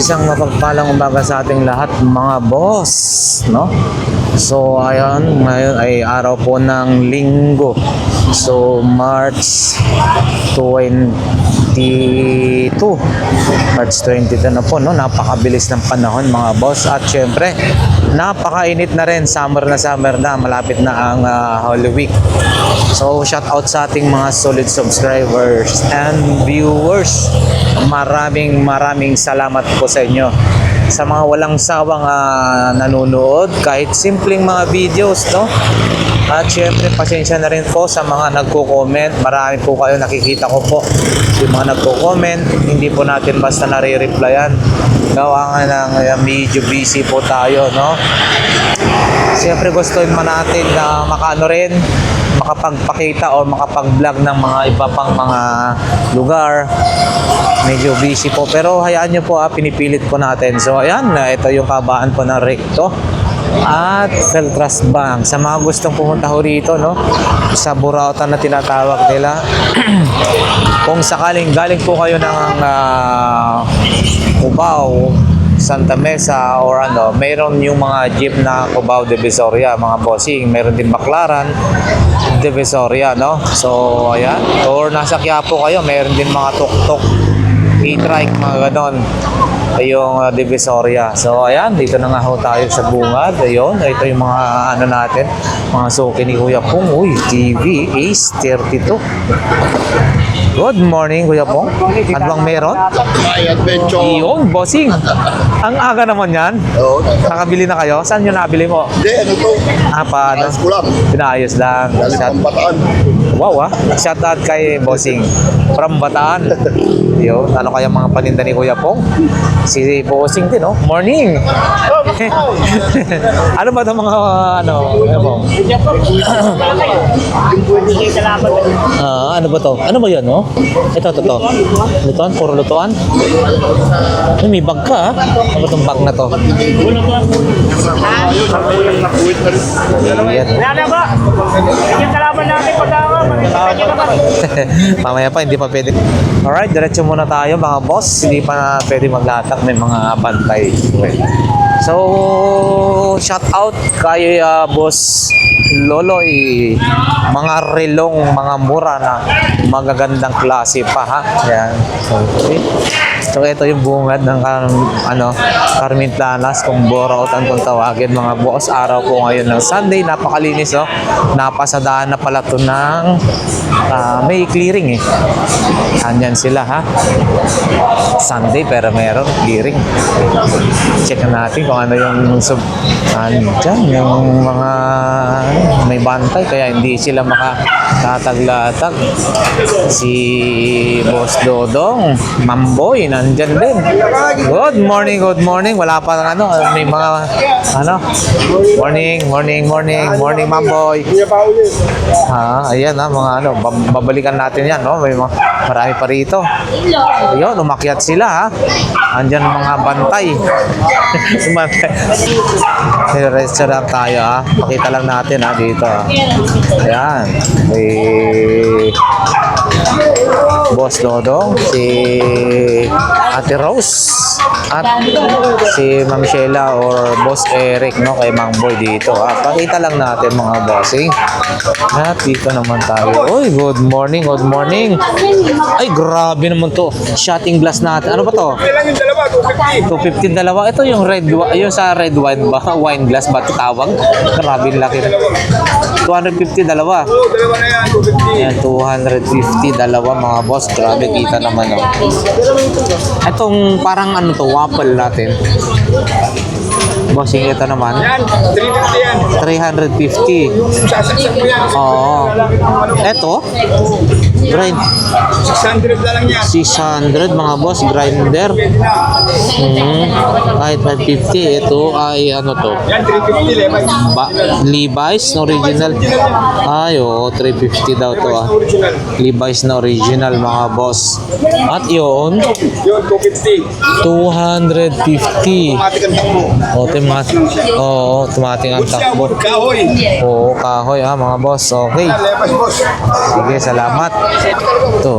Isang mapagpalang umaga sa ating lahat mga boss, no? So ayan, ngayon ay araw po ng linggo. So March 22 na po, no? Napakabilis ng panahon mga boss. At syempre, napakainit na rin. Summer na, malapit na ang Holy Week. So shout out sa ating mga solid subscribers and viewers. Maraming salamat po sa inyo sa mga walang sawang nanonood, kahit simpleng mga videos, no? At syempre, pasensya na rin po sa mga nagko-comment. Marami po kayo, nakikita ko po yung mga nagko-comment. Hindi po natin basta nare-replyan. Gawa nga ng medyo busy po tayo, no? Siyempre gusto man natin na makapagpakita o makapag-vlog ng mga iba pang mga lugar. Medyo busy po, pero hayaan nyo po, pinipilit po natin. So ayan, ito yung kabaan po ng Recto at Feltras Bank. Sa mga gustong pumunta ho rito, no, sa Burautan na tinatawag nila. Kung sakaling galing po kayo ng Cubao, Santa Mesa or mayroon yung mga jeep na Cubao Divisoria, mga bossing. Mayroon din Baclaran Divisoria, no? So ayan, or nasa Quiapo kayo, mayroon din mga tuk-tuk, e-trike, mga ganon, yung Divisoria. So ayan, dito na nga ho tayo sa bungad. Ayun, ito yung mga natin, mga suki ni Kuya Pong. Uy, TV Ace 32. Good morning, Kuya Pong. Ano bang meron? May adventure. Iyon, bossing. Ang aga naman yan. Oo. Nakabili na kayo? Saan nyo nabili mo? Hindi, ano to? Paano? Ayos ko lang. Pinayos lang. Galing pang Bataan. Wow, shout out kay bossing from Bataan. Yun, ano kaya mga paninda ni Kuya Pong? Si bossing din, no? Morning! Ano ba itong mga, Kuya Pong? Ano ba to? Ano ba yan, no? Ito. Lutuan? Puro lutuan? Ay, may bag ka, ha? Ano ba itong bag na to? Ayan. Mamaya pa, hindi pa pwede. Alright, diretso muna tayo mga boss. Hindi pa na pwede maglatak, may mga bantay. So, shout out kay Boss Loloy. Mga relong, mga mura na magagandang klase pa, ha? Ayan. Okay. So ito yung bungad ng Carmen Planas, kung Burautan kung tawagin mga boss. Araw po ngayon ng Sunday, napakalinis, oh. Napasadaan na pala to ng may clearing, eh. Andyan sila, ha? Sunday pero meron clearing. Check natin kung ano yung andyan, yung mga may bantay, kaya hindi sila makatataglatag. Si Boss Dodong, Mamboy, nandyan din. Good morning. Wala pa ng may mga morning, Mamboy. Ayan, mga babalikan natin yan, no? May marami pa rito. Ayun, umakyat sila, ha? Andyan mga bantay. Restaurant tayo, ha? Pakita lang natin, ha, dito, ha? Ayan. Boss Dodong, si Ate Rose, at si Ma'am Sheila or Boss Eric, no, kay Mang Boy dito. Pakita lang natin mga bossing. At dito naman tayo. Uy, good morning. Ay, grabe naman to. Shotting glass natin. Ano ba to? Kailan yung dalawa? 215 250. dalawa. Ito yung yung sa red wine ba? Wine glass ba ito tawag? Grabe laki. 250 dalawa. Oo, dalawa na yan. 250. Ayan, 250 dalawa mga boss. Grabe, kita naman, no? Itong parang to, waffle natin. Bossing, ito naman. Yan, 350 yan. 350. Sasaksak mo yan. Oo. Ito, grind. 600 na lang yan. 600 mga boss, grinder. Kahit 550, ito ay to? Yan, 350 Levi's. Levi's na original. Ay, 350 daw to, Original. Levi's na original mga boss. At yun, Yun, 250. 250. automatic ang takbo. Automatic. Oo, automatic ang Good siya, takbo. good kahoy. Oo, kahoy mga boss. Okay. Lebas, boss. Sige, salamat. Ito,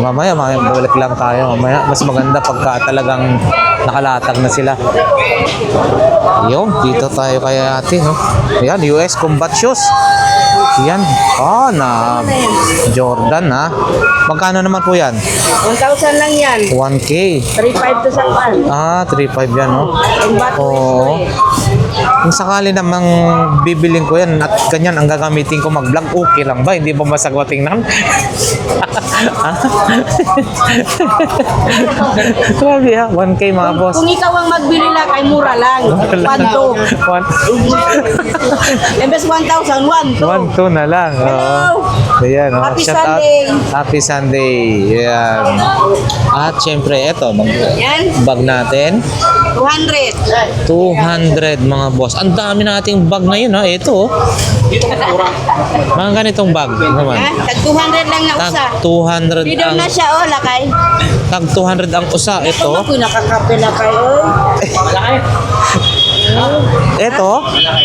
mamaya balik lang tayo. Mamaya, mas maganda pagka talagang nakalatag na sila. Yung, dito tayo kay ate, no? Ayan, US Combat Shoes. Yan. Na Jordan, ha? Magkano naman po yan? 1,000 lang yan. 1K. 3,500 to sakpan. 3.5 yan, no? Ang bato Oo. Kung sakali namang bibiling ko yan at ganyan ang gagamitin ko mag-vlog, okay lang ba? Hindi ba masagwating nan? Grabe ha, 1K mga boss. Kung ikaw ang magbili lang, ay mura lang. 1,2. Imbes 1,000, 1,2. 1-2 na lang. Hello. Ayan, Happy shout out. Sunday. Happy Sunday. Ayan. At syempre, eto, Yan, bag natin. 200. 200 mga boss. Ang dami nating bag ngayon ha. Ito oh. Mga ganitong bag naman. Ha? Tag 200 lang na Tag usa. 200 Bidon ang na siya, lakay. tag 200 ang usa. Ito. Ako nakakape na kayo. Ito.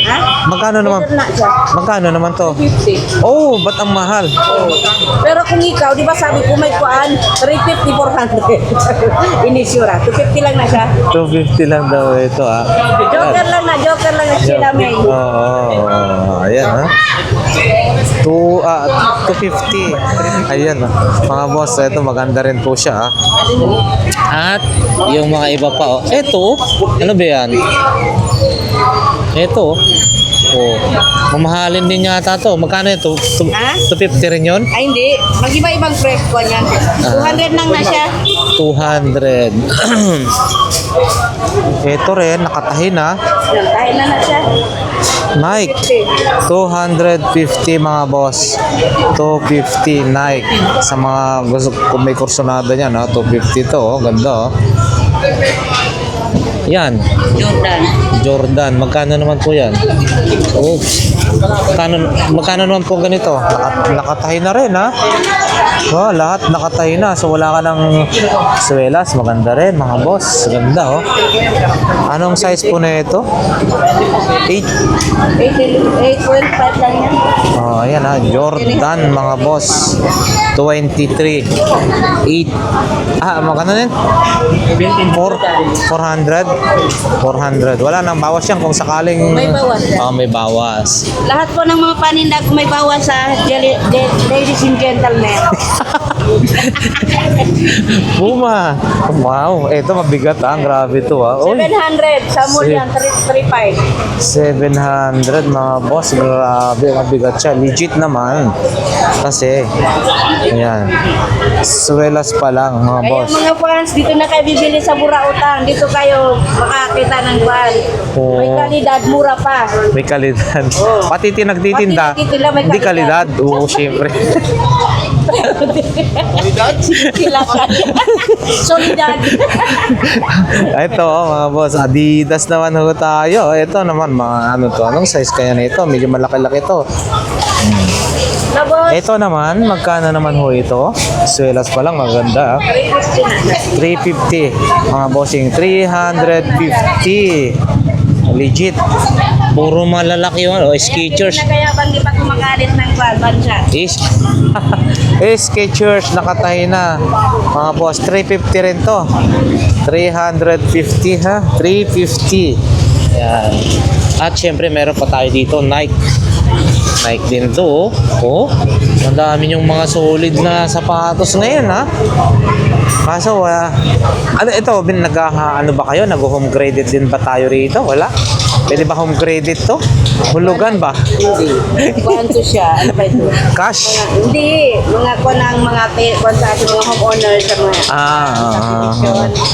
Ha? Magkano naman? Bidon na siya. Magkano naman to? 50. Oh, ba't ang mahal? Pero kung ikaw, di ba sabi ko may kuan, 350, 400. Inisyura. 250 lang na siya. 250 lang daw ito ah. Joker lang na sila may. Oo. Ayan ha. 250. Ayan ha. Mga boss, ito maganda rin po siya ha. At yung mga iba pa oh. Ito, ano ba yan? Ito oh. Mamahalin din yata to. Magkano ito? Ha? 250 rin yun? Ay hindi, mag-iba-ibang price ko niyan. 200 lang na siya. 200. Ito rin, nakatahi na. Yan, tayo na siya. Nike. 250 mga boss. 250 Nike. Sa mga gusto kung may kursonada niyan, 250 to. Ganda. Yan. Jordan. Magkano naman po yan? Oops. Magkano naman po ganito? Nakatahi na rin ha. Lahat nakatahi na. So wala ka ng swelas. Maganda rin mga boss. Ganda Anong size po na ito? 8. 8.5 lang yan. Ayan Jordan mga boss. 23. 8. Magkano din? 400. 400. Wala nang bawas yan kung sakaling May bawas yan. may bawas. Lahat po ng mga paninda ko may bawas sa ladies and gentlemen. Puma. Wow, ito mabigat grabe to Oy, 700 sa yan, 335. 700 mga boss. Grabe, mabigat siya. Legit naman. Kasi, ayan. Swelas pa lang mga Kaya boss. mga fans, dito na kayo bibili sa Burautan. Dito kayo makakita ng ban. Oo. May kalidad, mura pa. May kalidad. Pati tinagtitinda, Pati nagtitinda, may hindi kalidad. kalidad. Oo, syempre. Sila Solidad. Ito mga boss, Adidas naman tayo. Ito naman mga anong size kaya nito? Medyo malaki-laki ito. Labos. Ito naman, magkano naman ito? Swelas pa lang, maganda 350 mga bossing, 350. Legit. Puro malalaki yun. Skechers. Na kaya bang di pa kumakalit ng bansa. Skechers nakatahi na. Mga boss, 350 rin to. 350 ha. 350. Yan. At syempre meron pa tayo dito, Nike. Nike din to. Ang dami yung mga solid na sapatos ngayon ha. Kaso ano ito, ano ba kayo? Nag-home credit din ba tayo rito? Wala? Pwede ba home credit to? Hulugan ba? Hindi. Kuwanto siya. Ano ba ito? Cash? Hindi. Mga ko ng mga kwan sa ating mga homeowner sa mga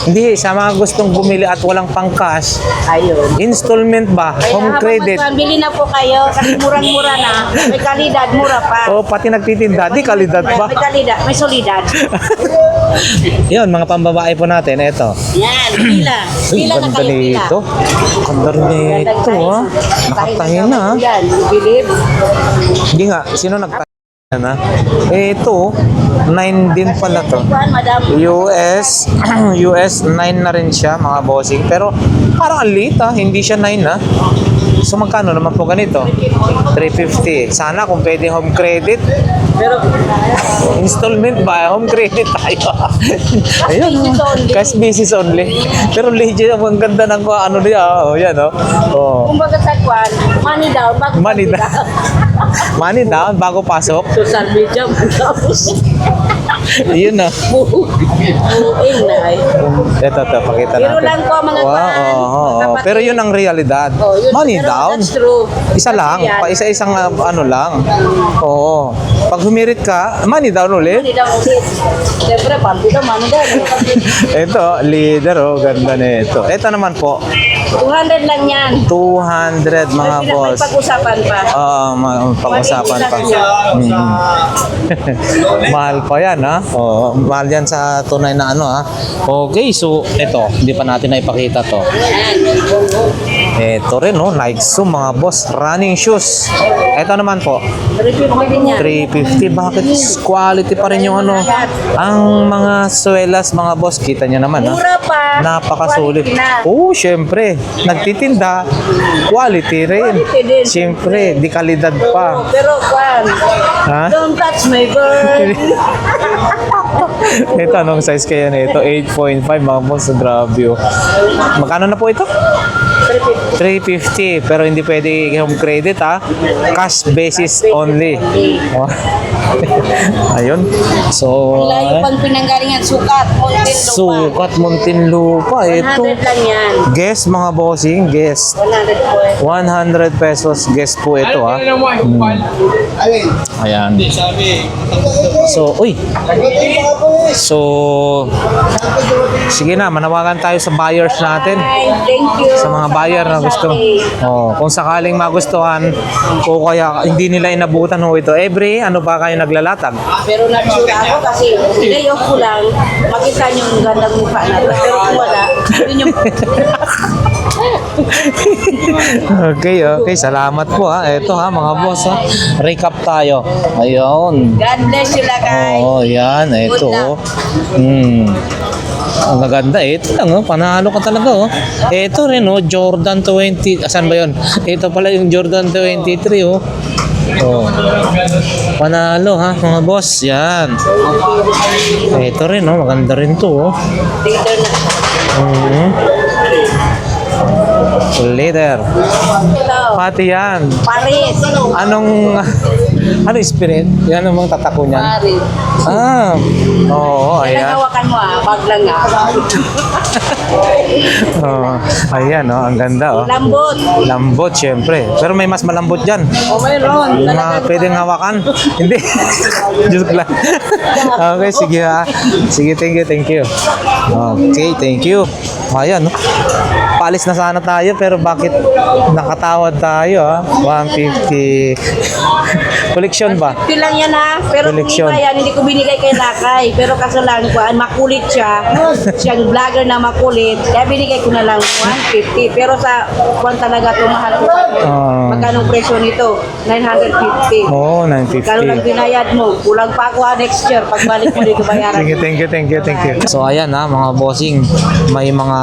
Hindi, sa mga gustong bumili at walang pang cash, ayun. installment ba? Kaya Home habang credit? bili na po kayo kasi murang-mura na. May kalidad, mura pa. Pati nagtitinda, di kalidad ba? May kalidad, may solidad. Yun, mga pambabae po natin, eto. Yan, pila. Pila na Ganda kayo, pila. nito. Ganda rin nito, Nakatahi na. Yan, bilib. Hindi nga, sino nagtahi? Yan na. Ito, 9 din pala to. Kuan, madam. US, US 9 na rin siya mga bossing. Pero parang ang liit hindi siya 9 na. So magkano naman po ganito? 350. Sana kung pwede home credit. Pero, Installment ba? Home credit tayo. Ayun. basis only. Cash basis only. Pero legit, ang ganda ng ano niya. Oh, yan oh. Oh. kumbaga sa kuan, money down, bago Money down. Money down bago pasok. Social media, tapos Yun na. buuin na ay. Ito, pakita natin. Pero lang po mga Wow, kuan. oo. Pero yun ang realidad. Oh, yun, Money pero down. That's true. Isa lang, Kasi yan, pa isa-isang ano lang. Oo. Pag humirit ka, money down ulit. Money down ulit. Siyempre, pampi daw, money down. Ito, leader oh, ganda nito. Ito naman po, 200 lang yan. 200 mga May boss. pag-usapan pa. Pag-usapan pa. Mahal pa yan ha. Oo, mahal yan sa tunay na ano ha. Okay, so ito, hindi pa natin naipakita to. Ito rin oh, Nike Zoom mga boss, running shoes. Ito naman po, 350 din yan. 350. Bakit quality pa rin yung ano? Ang mga swelas mga boss, kita niya naman ha. Mura pa. Napakasulit. Quality na. Oo, syempre. Nagtitinda, quality rin. Quality din. Syempre, di kalidad pa. Pero kwan, Ha? don't touch my bird. Ito, anong size kaya nito? 8.5 mga boss. Grabe oh. Magkano na po ito? 350. Pero hindi pwede home credit ha. Cash basis only. Oh. Ayun. So, Layo pang pinanggalingan, sukat, Montin Lupa. sukat Muntinlupa. Ito. 100 lang yan. Guess mga bossing, guess. 100 po. 100 pesos guess po ito ha. Ayan. So, uy. So, sige na, manawagan tayo sa buyers natin. Hi, thank you. Sa mga buyer na gusto. Oh, kung sakaling magustuhan o kaya hindi nila inabutan ho ito. Every ano ba kayo naglalatag? Pero nagsura ako kasi day off ko lang, makita niyo yung gandang mukha natin. Pero kung wala, yun yung... Okay. Salamat po ha. Ito ha mga boss ha. Recap tayo. Ayun. God bless you lakay. Oo, yan. Ito. Ang maganda. Ito lang, oh. Panalo ka talaga, oh. Ito rin, oh. Jordan 20. Asan ba yun? Ito pala yung Jordan 23, oh. Oh. Panalo, ha, mga boss. Yan. Ito rin, oh. Maganda rin to, oh. Later na. Later. Ito, Pati yan. Paris. Ano spirit? Yan ang mga tatako niyan. Paris. Ah. Oo, Kailan ayan. hawakan mo bag lang Oh, ayan, oh. Ang ganda, oh. Lambot. Lambot, syempre. Pero may mas malambot dyan. O mayroon. Na pwedeng hawakan? Hindi. Joke lang. Okay, sige ha. Sige, thank you. Okay, thank you. Ayan, no? Paalis na sana tayo, pero bakit nakatawad tayo, ha? 150. Collection ba? Lang yan pero kung Collection. iba yan, hindi ko binigay kay Lakay. Pero kaso lang, makulit siya. Siyang vlogger na makulit. Kaya binigay ko na lang 150. Pero sa kung talaga ito, mahal ko pa. Magkano presyo nito? 950. Oo, oh, Kano lang 950. binayad mo? Kulang pa ako next year. Pagbalik mo dito bayaran. Sige, thank you. So, ayan ha, mga bossing. May mga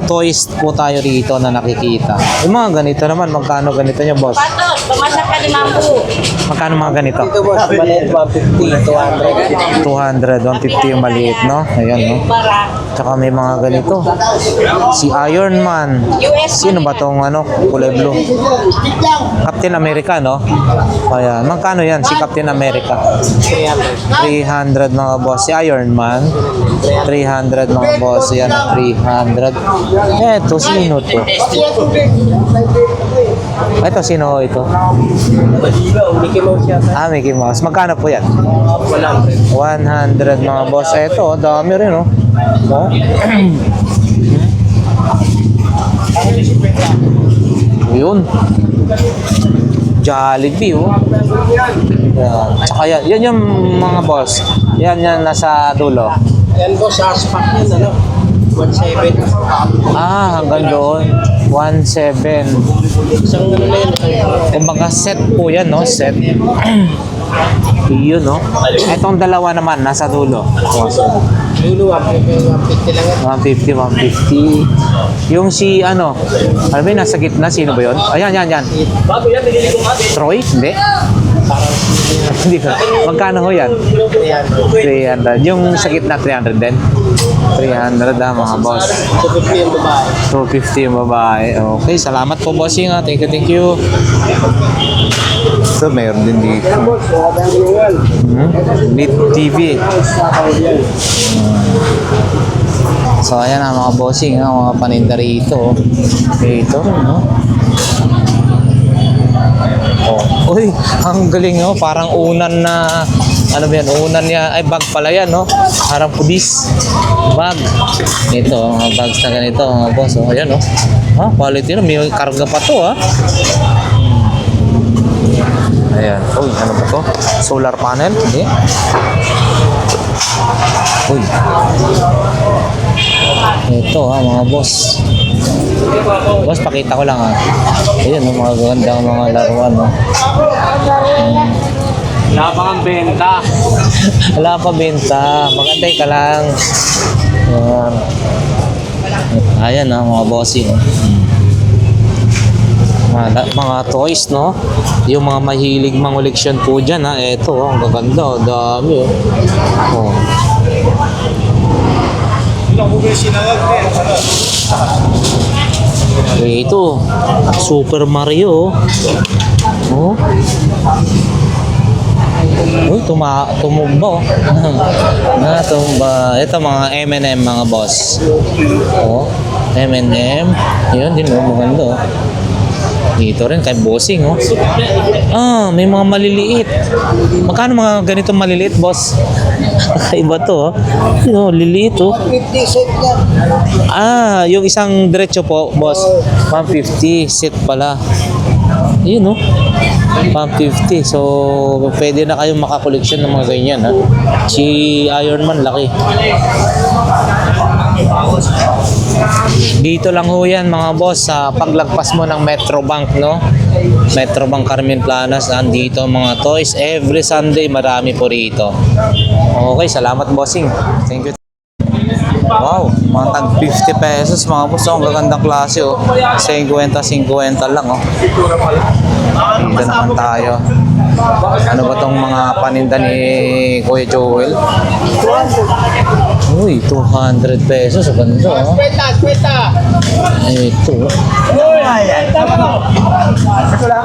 toys po tayo rito na nakikita. Yung mga ganito naman, magkano ganito niya, boss? Patos, pamasak ka ni Mambu. Magkano mga ganito? Maliit 150, 200. 200, 150 yung maliit, no? Ayan, no? Para Tsaka may mga ganito. Si Iron Man. US. Sino ba tong ano? Kulay blue. Captain America, no? Ayan. Magkano yan? Si Captain America. 300 mga boss. Si Iron Man. 300 mga boss. Yan, 300. Eto, sino to? Ito, sino ito? Mickey Mouse yata. Ah, Mickey Mouse. Magkano po yan? 100 mga boss. Ito, dami rin, no? Oh. Yun. Jollibee, oh. Yan. Tsaka yan yung mga boss. Yan nasa dulo. Ayan boss, aspak yun, ano? 17. Ah, hanggang doon. 17. Isang ano na yun. Kumbaga set po yan, no? Set. Yun, no? Itong dalawa naman, nasa dulo. Lulu, 150 lang yan. 150. Yung si, ano ba yun, nasa gitna, sino ba yun? Ayan, yan. Troy? Hindi. Hindi ko. Magkano ho yan? 300. Yung sa gitna, 300 din? 300 mga boss. 250 yung babae. 250 yung babae. Okay, salamat po bossing ha. Thank you. So, mayroon din dito. Meet TV. So, ayan ang mga bossing ha. Mga paninda rito. Ito, no? Oh. Uy, ang galing no. Parang unan na, ano ba yan? Unan niya, ay bag pala yan no. Parang pudis. Bag. Ito, mga bags na ganito mga boss. Oh, ayan no. Ha, quality no. May karga pa to ha. Ayan. Uy, ano ba to? Solar panel? Hindi. Uy. Ito ha, mga boss. Boss, pakita ko lang ha. Ayan, mga gandang mga laruan. No? Wala pa kang benta. Wala pa benta. Magantay ka lang. Ayan. Ayan ha, mga bossing. Mga toys, no? Yung mga mahilig mangoleksyon po dyan, ha? Eto, ang gaganda. Dami, oh. Ito, Super Mario. Oh. Uy, tumumba, oh. Tumba. Ito, mga M&M, mga boss. Oh, M&M. Yun, din, maganda, oh. Dito rin kay bossing, oh. Ah, may mga maliliit. Magkano mga ganitong maliliit, boss? Kakaiba to, oh. Yo, liliit, oh. 50 set yan. Ah, yung isang diretso po, boss. 150 set pala. Yun, oh. 150. So, pwede na kayong makakoleksyon ng mga ganyan, ha. Si Iron Man, laki. Dito lang ho yan mga boss sa paglagpas mo ng Metrobank, no? Metrobank Carmen Planas, andito mga toys every Sunday, marami po rito. Okay, salamat bossing. Thank you. Wow, mga tag 50 pesos mga boss, oh, ang gagandang klase, oh. 50 lang, oh. Dito naman tayo. Ano ba tong mga paninda ni Kuya Joel? Uy, 200 pesos. Ang ganda, oh. Kwenta. Ito. Ito lang.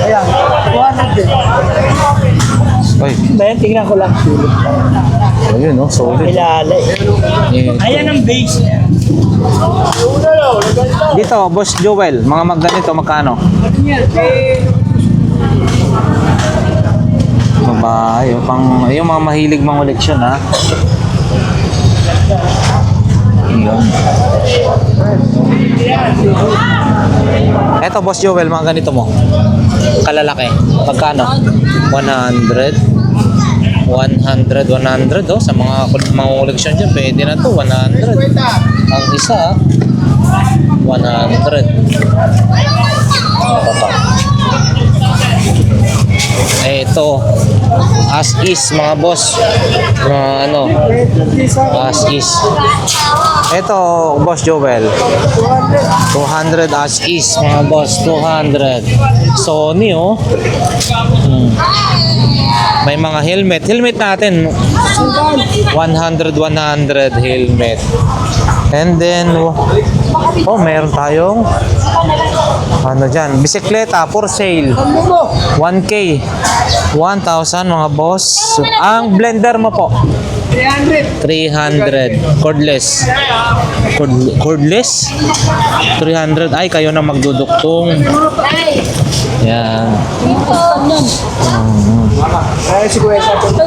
Ayan. 200 din. Uy, Ayan, tingnan ko lang. ayun, no? Solid. Kilala eh. Ito. Ayan ang base niya. Dito, Boss Joel, mga magganito, magkano? Babae, yung mga mahilig mangoleksyon, ha? Yun. Eto, Boss Joel, mga ganito mo. Kalalaki. Pagkano? 100. 100, oh. Sa mga koleksyon dyan, pwede na to. 100. Ang isa, 100. Ito pa. Ito, as is mga boss. Ano, as is. Ito, Boss Joel. 200 as is mga boss. 200. Sony, oh. May mga helmet. Helmet natin. 100 helmet. And then, oh, meron tayong ano dyan, bisikleta for sale. 1K. 1,000 mga boss. Ang blender mo po? 300. Cordless. Cordless? 300. Ay, kayo na magduduktong. Yan. Ay, si Kuya sa punta.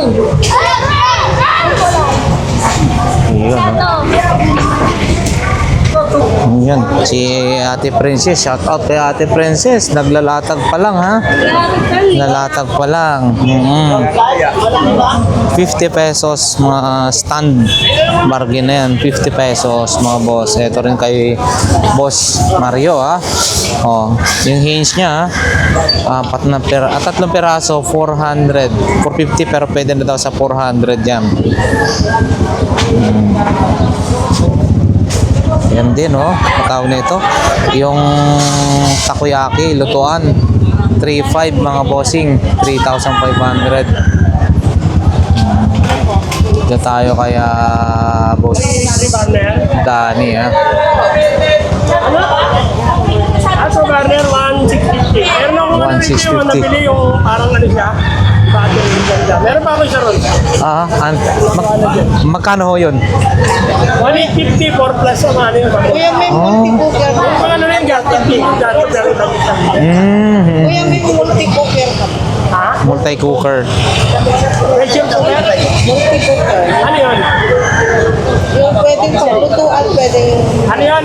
Yun, yan, si Ate Princess, shout out kay Ate Princess, naglalatag pa lang, ha? Nalatag pa lang. 50 pesos mga stand bargain na yan, 50 pesos mga boss. Ito rin kay Boss Mario, ha? Oh, yung hinge niya, tatlong peraso, 400. 450 pero pwede na daw sa 400 yan. Yan din, oh. Matawag na ito. Yung takoyaki, lutuan. 3.5 mga bossing. 3,500. Diyan tayo kaya boss Danny, ha. Aso Garner, 1,650. Meron ako na rin yung 1,650. nabili yung parang ano siya. Battery ganda. Meron pa ako isa ron. Magkano ho yun? 1,850, 4 plus ang ano yun. Kuya, may multi-cooker ka. Pag ano rin, gato pero dami. Kuya, may multi-cooker ka. Ha? Multi-cooker. Pressure cooker? Multi-cooker. Ano yun? Yung pwedeng pagluto at pwedeng... Ano yun?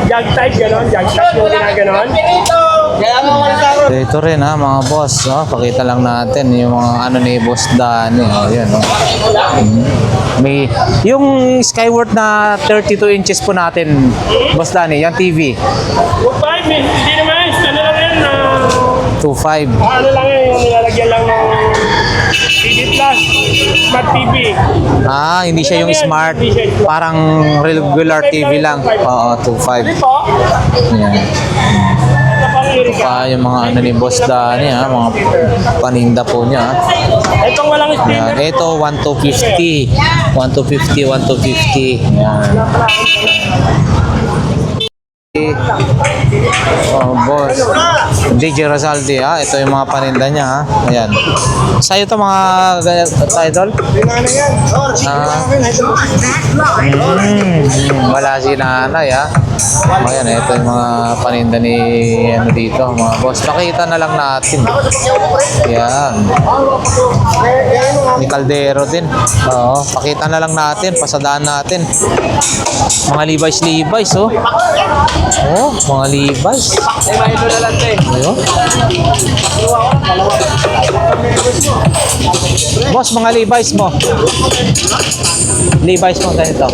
Jug type, gano'n? Jug type yung ginaganon? Ito rin, ha, mga boss. Oh, pakita lang natin yung mga ano ni Boss Danny. Oh, yan, oh. May yung Skyward na 32 inches po natin, Boss Danny, yung TV. 5 hindi naman yun. Ano lang yun? 2.5. Ano lang yun? Yung nilalagyan lang ng TV Plus, Smart TV. Hindi siya yung smart. Parang regular TV lang. Oo, 2.5. Hindi po. Yan. Ito pang Erika. Yung mga ano ni Boss Danny, ha, mga paninda po niya, ha. Itong walang Yan. speaker. Ito, 1,250. 1,250, 1,250. Yan. Oh, boss. DJ Rosaldi, ha. Ito yung mga paninda niya, ha. Ayan. Sa'yo to mga idol? Wala si nanay, ha. Ayan, ito yung mga paninda ni ano dito, mga boss. Pakita na lang natin. Ayan. Ni Caldero din. Oo, pakita na lang natin, pasadaan natin. Mga Levi's, oh. Oh, mga Levi's. Ayun. Boss, mga Levi's mo. Levi's mo ganito.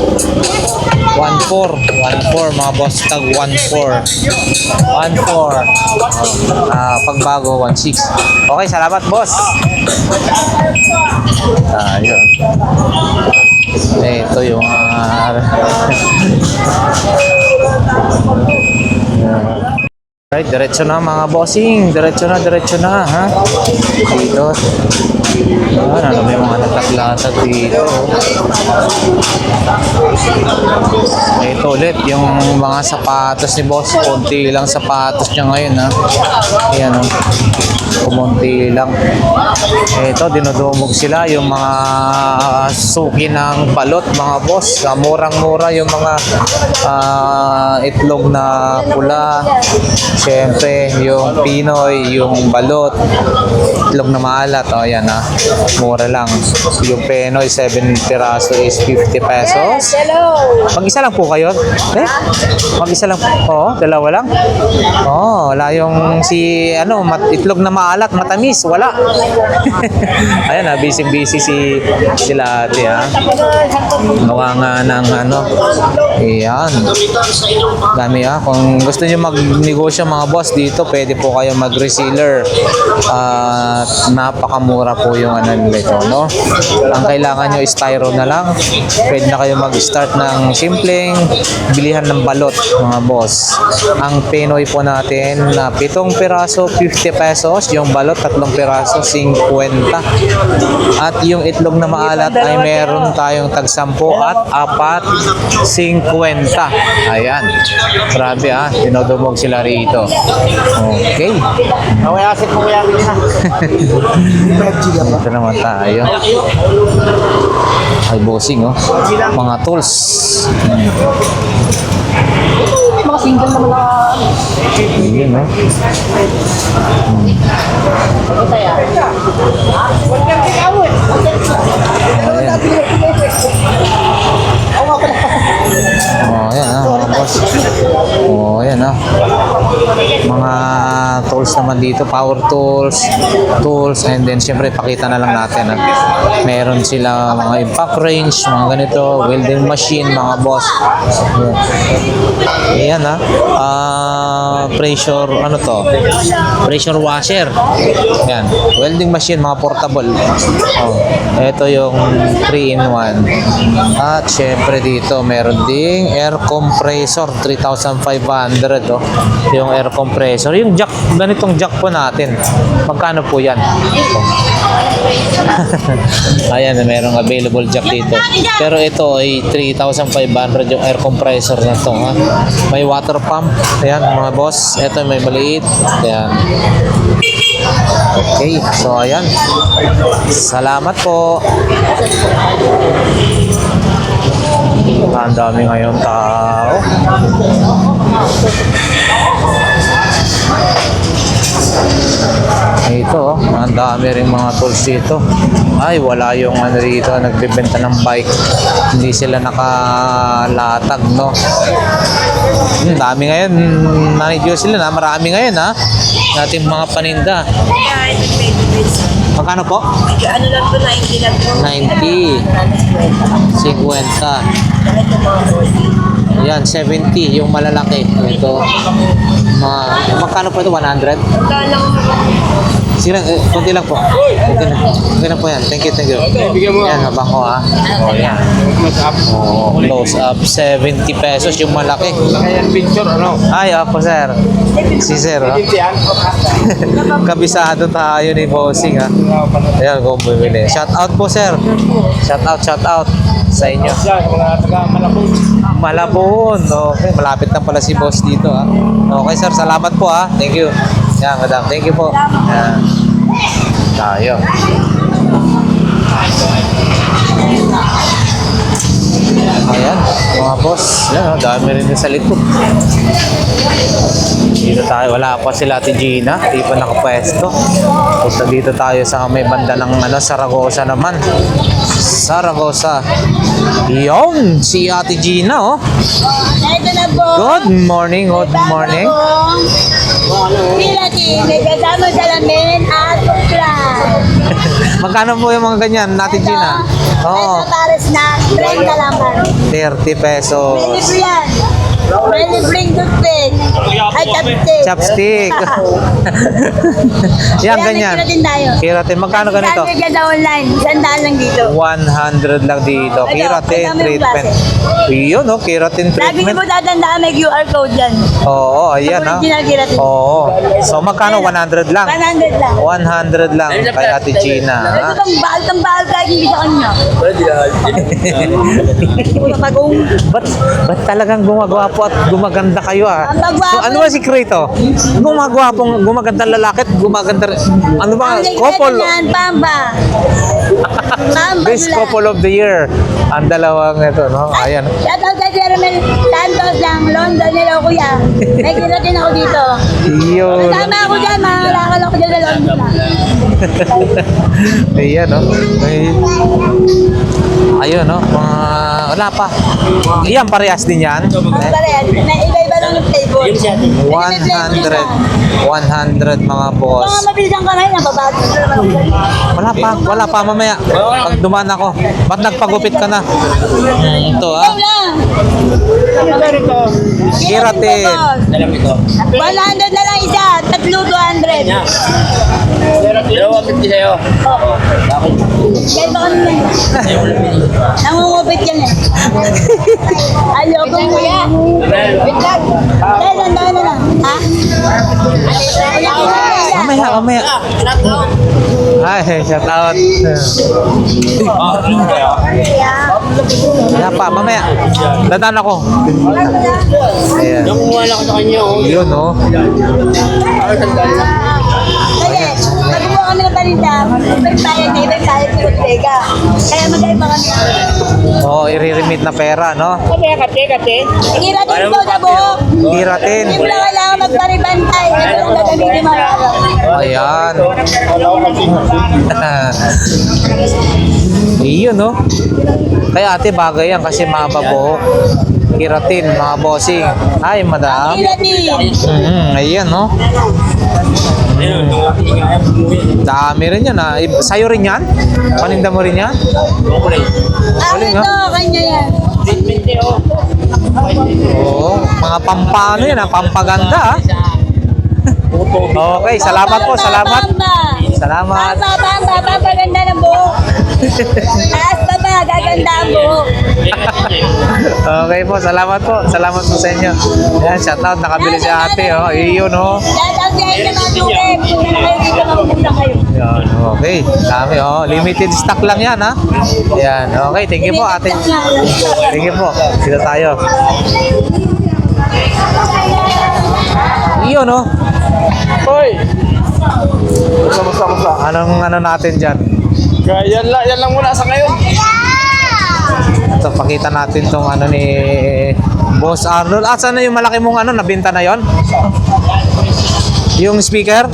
1.4 mga boss, tag 1.4. 1.4. Pagbago 1.6. Okay, salamat boss. Ayun. Ito yung right, diretso na mga bossing. Diretso na, ha? Dito. Ano may mga naglatag dito. Ito ulit, yung mga sapatos ni boss. Konti lang sapatos niya ngayon, ha? Ayan, oh. Kumunti lang. Ito, dinudumog sila yung mga suki ng balot, mga boss. Murang-mura yung mga itlog na pula. Siyempre, yung Pinoy, yung balot, itlog na maalat. O, yan, ha. Mura lang. Yung Pinoy, 7 piraso is 50 pesos. Mag-isa lang po kayo? Mag-isa lang po? Oo, dalawa lang? Oo, wala yung itlog na maalat, matamis, wala. Ayan, ha, busy-busy sila ate, ha. Gawa nga ng ayan. Dami, ha. Kung gusto niyo magnegosyo mga boss dito, pwede po kayo mag-reseller. Napakamura po yung nila ito, no? Ang kailangan nyo is styro na lang. Pwede na kayo mag-start ng simpleng bilihan ng balot, mga boss. Ang Pinoy po natin na 7 piraso, 50 pesos. Yung balot, 3 piraso, 50. At yung itlog na maalat ay meron tayong tag 10 at 4, 50. Ayan. Grabe, ha. Dinodumog sila rito. Okay. Awayasin po kaya kita. Ito naman tayo. Ay, bossing, oh. Mga tools. Mga single naman na... Ayan, oh. Oh, ayan, ha, mga boss. Oh, ayan, ha. Mga mga tools naman dito, power tools, and then syempre pakita na lang natin. Meron sila mga impact range, mga ganito, welding machine, mga boss. Ayan pressure, ano to? Pressure washer. Ayan, welding machine, mga portable. Ito yung 3-in-1. At syempre dito, meron ding air compressor, 3,500 yung air compressor. Yung jack, ganitong jack po natin. Magkano po yan? Ayan, merong available jack dito. Pero ito ay 3,500 yung air compressor na to. May water pump. Ayan, mga boss. Ito may maliit. Ayan. Okay, so ayan. Salamat po. Ang dami ngayon tao. Ito, ang dami rin mga tools dito. Ay, wala yung ano dito, nagbebenta ng bike. Hindi sila nakalatag, no? Dami ngayon. Nanidyo sila na, marami ngayon, ha? Nating mga paninda. Magkano po? Ano lang to, 90 lang to. 90. 50. Yan, 70 yung malalaki. Ito. Magkano po ito? 100? Kunti lang po. Kunti lang po yan. Thank you. Yan, habang ko ha. Yan. Close up. 70 pesos yung malaki. Kaya picture, ano? Ay, ako sir. Si sir, ha? Kabisado tayo ni Bossing, ha? Ayan, kung bumili. Shout out po, sir. Shout out sa inyo. Yan, mga taga Malabon. Malabon. Okay, malapit na pala si boss dito, ha? Okay, sir. Salamat po, ha? Thank you. Yan, madam. Thank you po. Yan. Tayo. Ayan, mga boss. Yan, dami rin sa likod. Dito tayo, wala pa sila Ate Gina, di pa nakapwesto. Punta dito tayo sa may banda ng Saragosa naman. Saragosa. Yung si Ate Gina, oh. Ito na po. Good morning. Pilati, may kasama salamin at plan. Magkano po yung mga ganyan, Ate Gina? Oo, Pares na, 30 lang ba? 30 pesos. Pwede po yan. Pwede bring toothpick. Ay, chopstick. Chopstick. Yan, Kaya ganyan. nagkiratin tayo. Kiratin, magkano ganito? Sabi ka sa online, 100 lang dito. 100 lang dito. Ito, Keratin kasama yung treatment. Yun, no? Keratin Lagi niyo treatment. po tatandaan may QR code dyan. Oo, ayan, ha? Original kiratin. Oo. So, magkano? 100 lang. 100 lang. 100 lang kay Ate Gina, ha? Ito bang bahal kahit hindi sa kanya. Pagong. Ba't talagang gumagawa po at gumaganda kayo, ha? Ang pagwapo. So, ano ba sikreto? Gumaganda lalaki at gumaganda... Ano ba? Couple. Pamba. Pamba Best nila. couple of the year. Ang dalawang ito, no? Ayan. Shout out kay Jeremel Santos lang, London, hello kuya. May kiratin ako dito. Yun. Kasama ako dyan, mahalakal ako dyan sa London lang. Ayan, no? Ayun, no? Wala pa. Iyan, parehas din yan. Pare, iba-iba lang yung flavor. 100 mga boss. Mga mabilis ang kamay, nababago na naman ako. Wala pa mamaya. Pag dumaan ako, ba't nagpagupit ka na? Ito, ha? Ikaw lang. Kiratin. 100 na lang isa, tatlo 200. Dalawa 50 sa'yo. Kaya ba kami yan? Nangungupit yan eh. Ayoko kuya. Wait lang. Dahil na lang. Ha? Mamaya. Ay, shout out. Wala pa, mamaya. Dadaan ako. Ayan. Nakuha lang ako sa kanya, oh. Yun, no? Kasi, pag kumuha kami ng paninda, ibang bayad na ibang bayad sa Ortega. Kaya magkaiba kami. Oo, i-remit na pera, no? Kate. Kiratin ko sa buhok. Kiratin. Hindi mo lang kailangan magparibantay. Ito lang gagamitin mo araw. Ayan. Iyon, no? Kaya ate, bagay yan kasi mahaba buhok. Keratin, mga bossing. Ay, madam. Ayan, no? Dami rin yan, ha? Sa'yo rin yan? Paninda mo rin yan? Galing, ha? Kanya yan. Oo, mga pampano yan, ha? Pampaganda, ha? Okay, salamat po, salamat. Salamat. Papaganda ng buhok. Taas baba, gaganda ang buhok. Okay po, salamat po. Salamat po sa inyo. Yan, shoutout, nakabili si ate, oh. Iyon, oh. Lahat ang dahil sa mga duke. Punta na kayo dito, magpunta kayo. Yan, okay. Dami, oh. Limited stock lang yan, ha? Yan, okay. Thank you po, ate. Thank you po. Dito tayo. Iyon, oh. Hoy! Musta? Anong ano natin dyan? Kaya yan lang muna sa ngayon. Ito, pakita natin tong ano ni Boss Arnold. Ah, saan na yung malaki mong ano? Nabinta na yon? Yung speaker?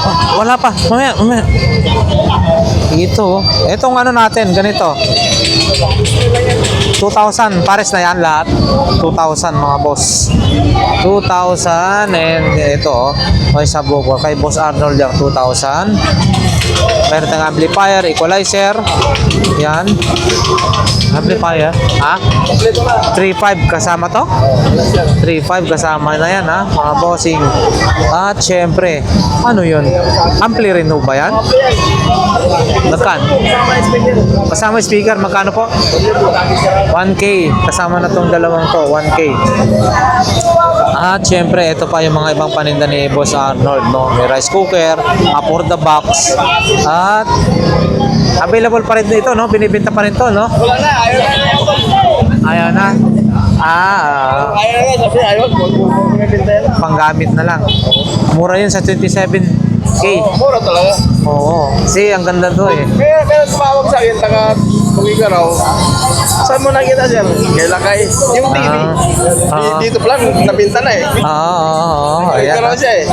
Oh, wala pa. Mamaya. Ito. Itong ano natin, ganito. 2,000. Pares na yan lahat. 2,000 mga boss. 2,000 and ito oh. May subwoofer kay Boss Arnold yung 2,000. Meron tayong amplifier, equalizer. Yan. Amplifier. Ha? 3.5 kasama to? 3.5 kasama na yan ha, mga bossing. At syempre, ano yun? Ampli rin ho ba yan? Magkano? Kasama speaker, magkano po? 1K. Kasama na tong dalawang to, 1K. At syempre, ito pa yung mga ibang paninda ni Boss Arnold, no? May rice cooker, for the box. At available pa rin ito, no? Binibenta pa rin to, no? Wala na, Ayaw na. Ayaw na, sabi ayaw. Panggamit na lang. Mura yun sa 27K. Mura talaga. Oo. See, ang ganda to eh. Kaya tumawag sa akin, taga Tuwiga raw. Saan mo nakita siya? Kay Lakay. Yung TV. Dito pa lang, nabinta na eh. Ayan. Tuwiga raw siya eh.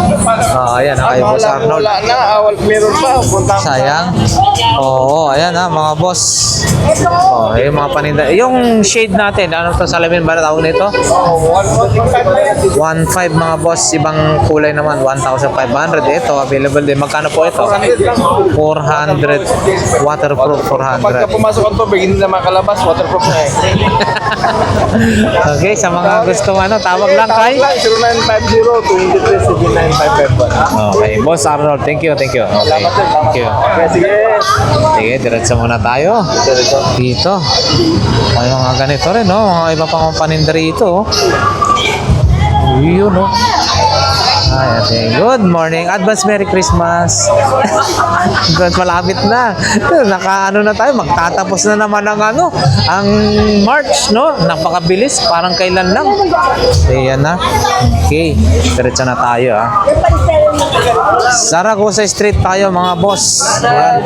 Ayan, kay Boss Arnold. Wala na, meron pa. Punta. Sayang. Oo, ayan ha, mga boss. Oh, yung mga paninda. Yung shade natin, ano to salamin ba na tawag nito? 1.5 mga boss, ibang kulay naman 1,500. Ito available din. Magkano po ito? 400 waterproof Pagka 400. pumasok ang tubig, hindi na makalabas. Waterproof na eh. Okay, sa mga gusto ano, tawag lang kay. 0950-23-79-551. Okay, Boss Arnold, thank you. Okay, thank you. Okay, sige. Sige, diretso muna tayo. Dito. May mga ganito rin, no? Mga iba pang paninda rito. Yun, no? Ay, okay. Good morning. Advance Merry Christmas. Advance malapit na. Naka ano na tayo, magtatapos na naman ang ano, ang March, no? Napakabilis, parang kailan lang. Ayan na. Okay, diretso na tayo, ah. Zaragoza Street tayo, mga boss. Ayan.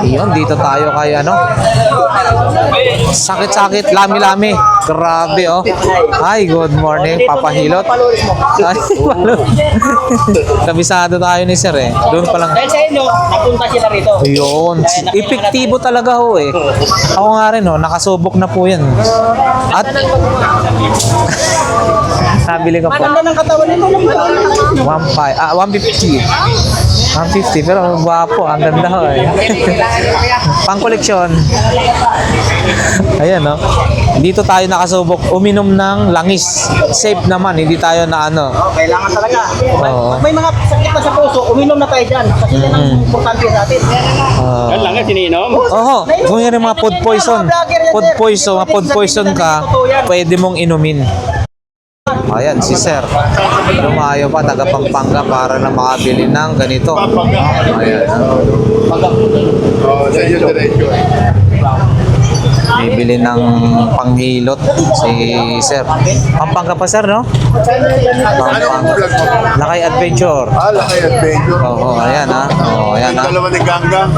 Yun, dito tayo kay ano. Sakit-sakit, lami-lami. Grabe, oh. Hi, good morning, Papa Hilot. Ay, kabisado tayo ni Sir eh. Doon pa lang. Dahil sa inyo, napunta sila rito. Yun. Epektibo talaga ho eh. Ako nga rin, oh, nakasubok na po yan. At nabili ka po. Ang katawan nito. 150. 150 pero gwapo, ang ganda ho eh. Pang koleksyon. Ayan, no. Dito tayo nakasubok uminom ng langis. Safe naman, hindi tayo na ano. Kailangan talaga. Oo. Pag may mga sakit na sa puso, uminom na tayo dyan. Kasi yan ang importante sa atin. Yan lang yung sininom. Oho, kung yan yung mga food poison, food poison ka, pwede mong inumin. Ayan, si Sir. Lumayo pa, taga Pampanga para na makabili ng ganito. Ayan. Sa iyo diretso. Bibili ng panghilot si Sir. Pampanga pa, Sir, no? Pampanga. Lakay Adventure. Lakay Adventure. Oo, ayan ha. Oo, ayan ha. Dalawa ni Ganggang.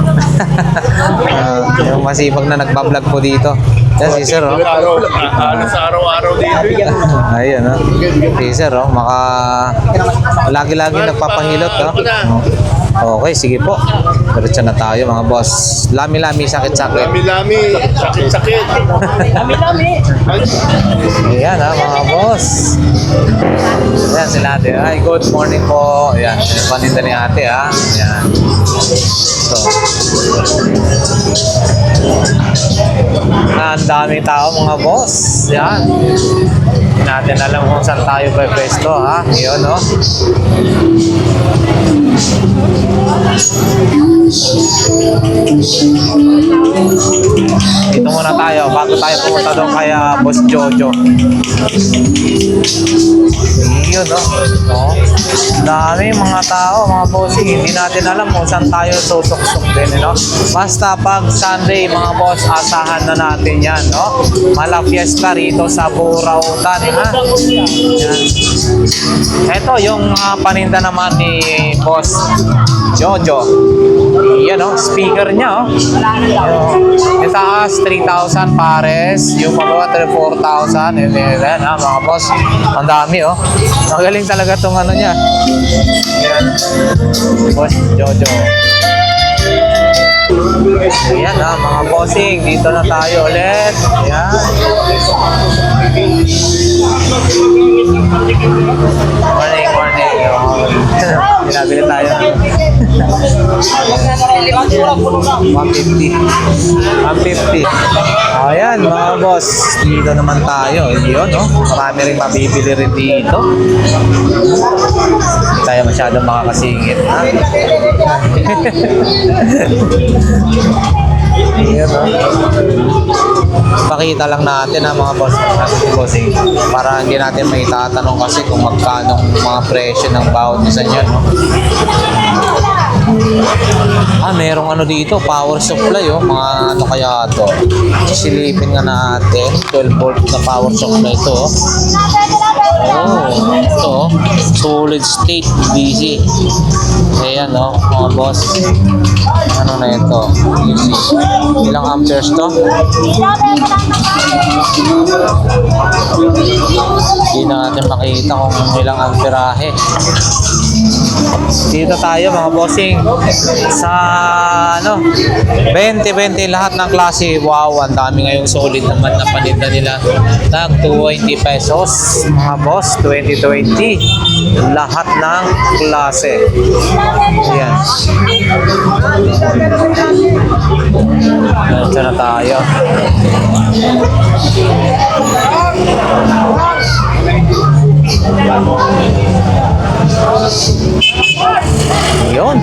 Yung masipag na nagbablog po dito. Yan si Sir, oh. Sa araw-araw dito. Ayan, oh. Si Sir, oh. Lagi-lagi nagpapangilot, oh. Okay, sige po. Diretso na tayo mga boss. Lami-lami, sakit-sakit. Lami-lami, sakit-sakit. Ayan ha, mga boss. Ayan sila ate. Ay, good morning po. Ayan, yung paninda ni ate ha. Ayan. So. Ang daming tao mga boss. Ayan. Hindi natin alam kung saan tayo pwesto ha. Yun no. Dito muna tayo bago tayo pumunta doon kay Boss Jojo. Yun no. No. Dami mga tao, mga bossing. Hindi natin alam kung saan tayo susuksok din, no? Basta pag Sunday, mga boss, asahan na natin yan, no? Mala fiesta rito sa Burautan, ha? Yan. Ito, yung paninda naman ni Boss Jojo. Yan, no? Speaker niya, oh. Yung taas, 3,000 pares. Yung pababa, 4,000. Yan, ha, mga boss. Ang dami, oh. Magaling talaga tong ano niya. Yan. Boss Jojo. Ayan ha, mga bossing. Dito na tayo ulit. Ayan. Morning, morning. Pinabili tayo. 150. 150. Ayan mga boss. Dito naman tayo. Yun, no? Marami rin mabibili rin dito. Hindi tayo masyadong makakasingit. Ha? Ayan, no? Pakita lang natin ha mga boss, bossing, para hindi natin may tatanong kasi kung magkano mga presyo ng bawat isa niyan, no? Merong ano dito, power supply, oh. Mga ano kaya to? Silipin nga natin, 12 volt na power supply to, oh. Oh, ito, oh. Solid state DC. Ayan, oh, mga boss. Ano na ito? DC. Ilang amperes to? Hindi na natin makita kung ilang amperahe. Dito tayo mga bossing sa ano 20-20 lahat ng klase. Wow, ang dami ngayong solid naman na paninda nila. Tag 20 pesos mga boss, 20-20 lahat ng klase. Ayan. Diyan na tayo. Yun.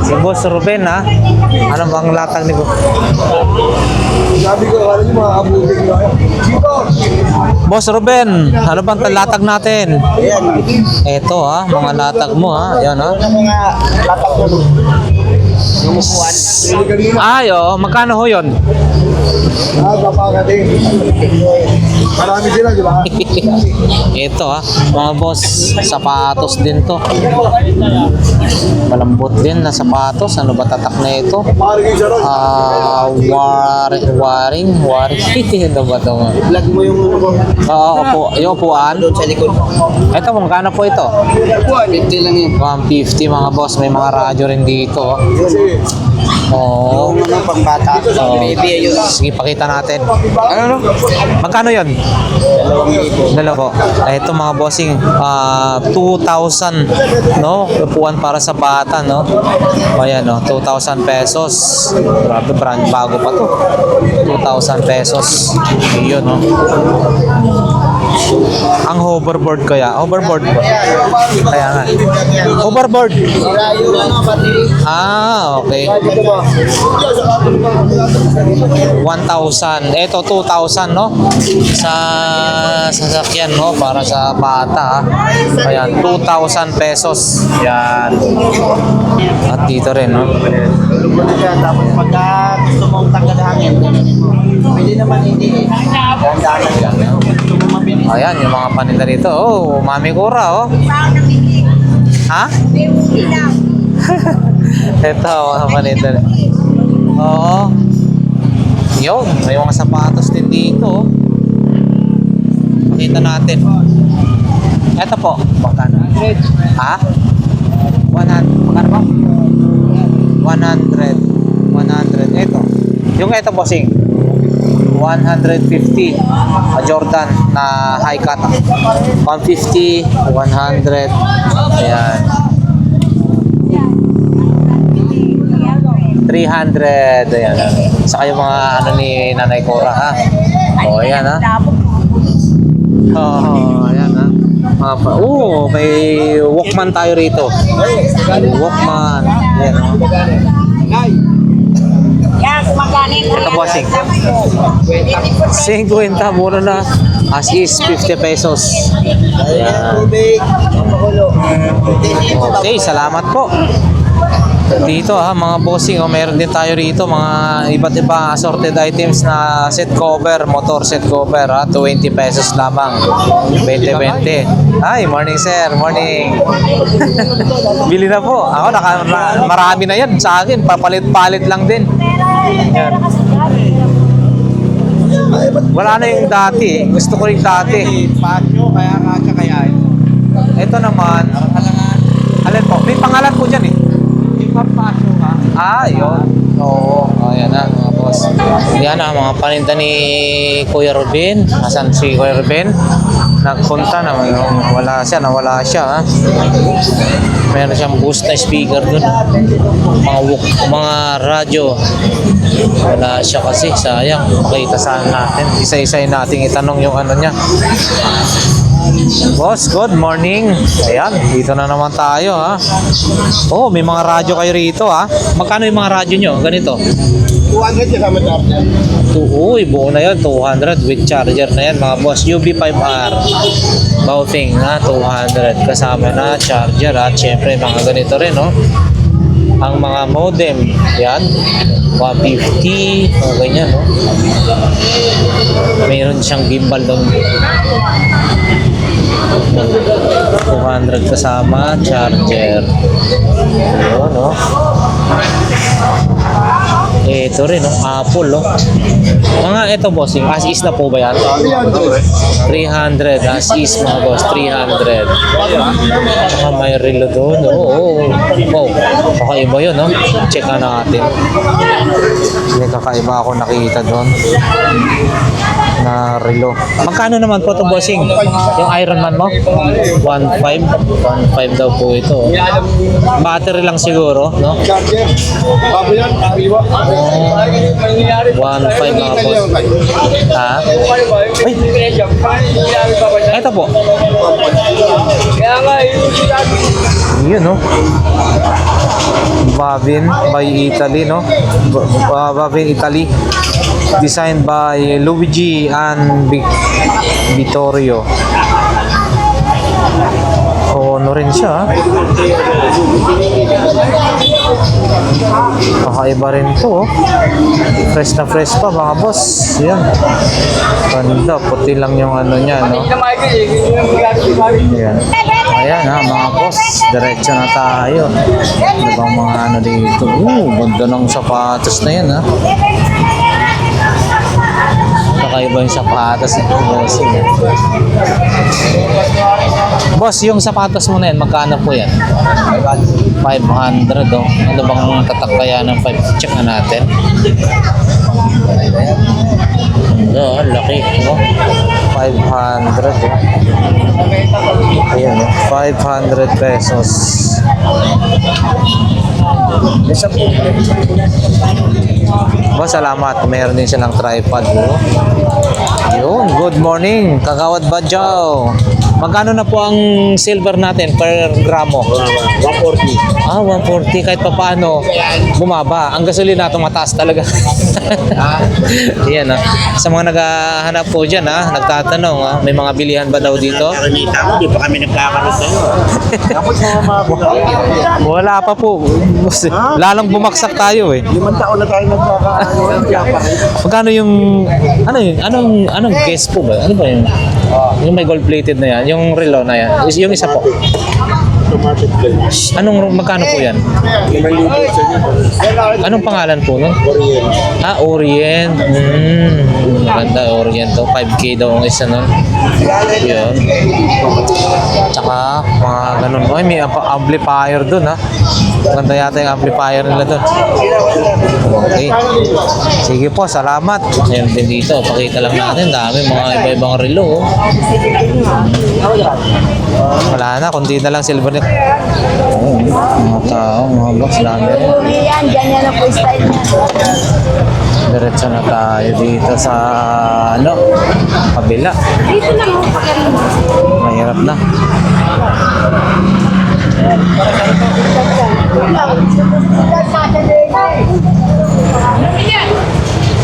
Si Boss Ruben ha. Ano bang latag ni Boss? Sabi ko, ano yung mga abutin nyo? Boss Ruben, ano bang latag natin? Ayan. Eto ha, mga latag mo ha. Yan ha. Ano mga latak ko? Yung upuan. Ay, oh, magkano ho yun? Kapagating. Marami sila, di ba? Ito ha, mga boss, sapatos din to. Malambot din na sapatos. Ano ba tatak na ito? Parang siya ron. Waring. Ano ba ito? Vlog mo yung ano ko. Oo, yung upuan. Doon sa likod. Ito, magkano po ito? 50 lang yun. 150 mga boss. May mga radyo rin dito. Oh. Sige. Oo. Yung ano, pambata. Oo. Baby, ayun. Sige, pakita natin. Ano? Magkano yun? 2,000. Dalawa. Ito mga bossing, 2,000, no? Upuan para sa bata, no? O yan, no? 2,000 pesos. Grabe, brand bago pa to. 2,000 pesos. Yun, no? Ang hoverboard kaya. Hoverboard po. Kaya nga. Hoverboard. Sira yung ano, battery. Okay. Dito mo. 1,000. Ito 2,000, no? Sa sasakyan, no? Para sa bata. Ayan, 2,000 pesos. Yan. At dito rin, no? Lupo na siya. Tapos pagka gusto mong tanggal hangin, pwede naman hindi. Dandanan lang. Gusto mo mabilis. Ayan, yung mga paninda dito. Oh, Mami Kura, oh. Ha? Ito, mga paninda. Oo. Yun, may mga sapatos din dito. Pakita natin. Ito po. Magkano? Ha? 100. Magkano po? 100. 100. Ito. Yung ito, bossing. 150. Jordan na high cut. 150, 100. Ayan. 300. Ayan. Saka yung mga ano ni Nanay Cora, ha? O, ayan, ha? Oh, ayan, ha? May Walkman tayo rito. Walkman. Ayan, ha? Yan, kumaganit. Ito, bossing. 50, mura na. As is, 50 pesos. Ayan. Okay, salamat po. Dito mga bossing, meron din tayo rito mga iba't ibang assorted items na set cover, motor set cover 20 pesos lamang. 20. Hi, morning sir, morning. Bili na po. Ako marami na yan sa akin, papalit-palit lang din. Yan. Wala na yung dati. Gusto ko rin dati. Pasyo, kaya kakayain. Ito naman. Alin po? May pangalan po dyan eh. Pasyo ka. Yun. Oo. Ayan na mga boss. Yan na mga paninda ni Kuya Ruben. Nasaan si Kuya Ruben? Nagpunta na. Nawala siya. Ha? Meron siyang boost na speaker dun. Mga radyo. Wala siya kasi. Sayang. Makita saan natin. Isa-isayin natin itanong yung ano niya. Boss, good morning. Ayan, dito na naman tayo ha. May mga radyo kayo rito ha. Magkano yung mga radyo nyo? Ganito. 200 kasama charger. Buo na yun. 200 with charger na yan mga boss. UB5R. Bouting na 200 kasama na charger at syempre mga ganito rin no. Ang mga modem, yan. 150, mga ganyan no. Mayroon siyang gimbal doon. 200 kasama charger. Ayun, no? Ito rin, no? Apple, no? Ito, bossing. As is na po ba yan? 300. As is, mga boss. 300. May relo doon. Wow. Kakaiba yun, no? Check na natin. May kakaiba ako nakita doon. Na relo. Magkano naman po ito, bossing? Yung Iron Man mo? 1.5. 1.5 daw po ito. Battery lang siguro, no? Charger. Bago yan, kariwa. 1.5 mga boss. Ha? Ay! Ito po. Yun, no? Babin by Italy, no? Babin Italy. Designed by Luigi and Vittorio. Ano rin siya. Kakaiba rin to. Fresh na fresh pa mga boss. Yan. Ganda. Puti lang yung ano niya, no? Ayan. Ayan mga boss. Diretso na tayo. Ano bang mga ano dito? Ganda ng sapatos na yan, ha? Kakaiba yung sapatos ng bossing. Boss, yung sapatos mo na yan, magkano po yan? 500 oh. Ano bang tatak kaya ng 5? Check na natin. Laki, no? 500 oh. Ayan, 500 pesos. Boss, salamat. Meron din silang tripod. Yun, good morning. Kagawad Badjaw. Magkano na po ang silver natin per gramo? 140. 140. Kahit pa paano, bumaba. Ang gasolina natin mataas talaga. Yan Sa mga naghahanap po dyan nagtatanong may mga bilihan ba daw dito? Karanita mo, di pa kami nagkakaroon sa'yo. Tapos Wala pa po. Lalong bumaksak tayo eh. 5 taon na tayo nagkakaroon. Magkano yung anong guess po ba? Ano ba yung may gold plated na yan, yung relo na yan, yung isa po. Automatic blend. Magkano po yan? 5,000 Anong pangalan po nun? Orient. Orient. Maganda, Orient to. 5K daw ang isa nun. Yun. Tsaka mga ganun ganun. Ay, may amplifier dun ha. Ganda yata yung amplifier nila dun. Okay. Sige po, salamat. Ayan din dito. Pakita lang natin. Dami mga iba-ibang relo. Oh. Wala na, kundi na lang silver net. Oo, mga tao, mga box, dami rin. Yan, ganyan ang freestyle niya. Diretso na tayo dito sa kabila. Dito lang ako pagaling. Mahirap na.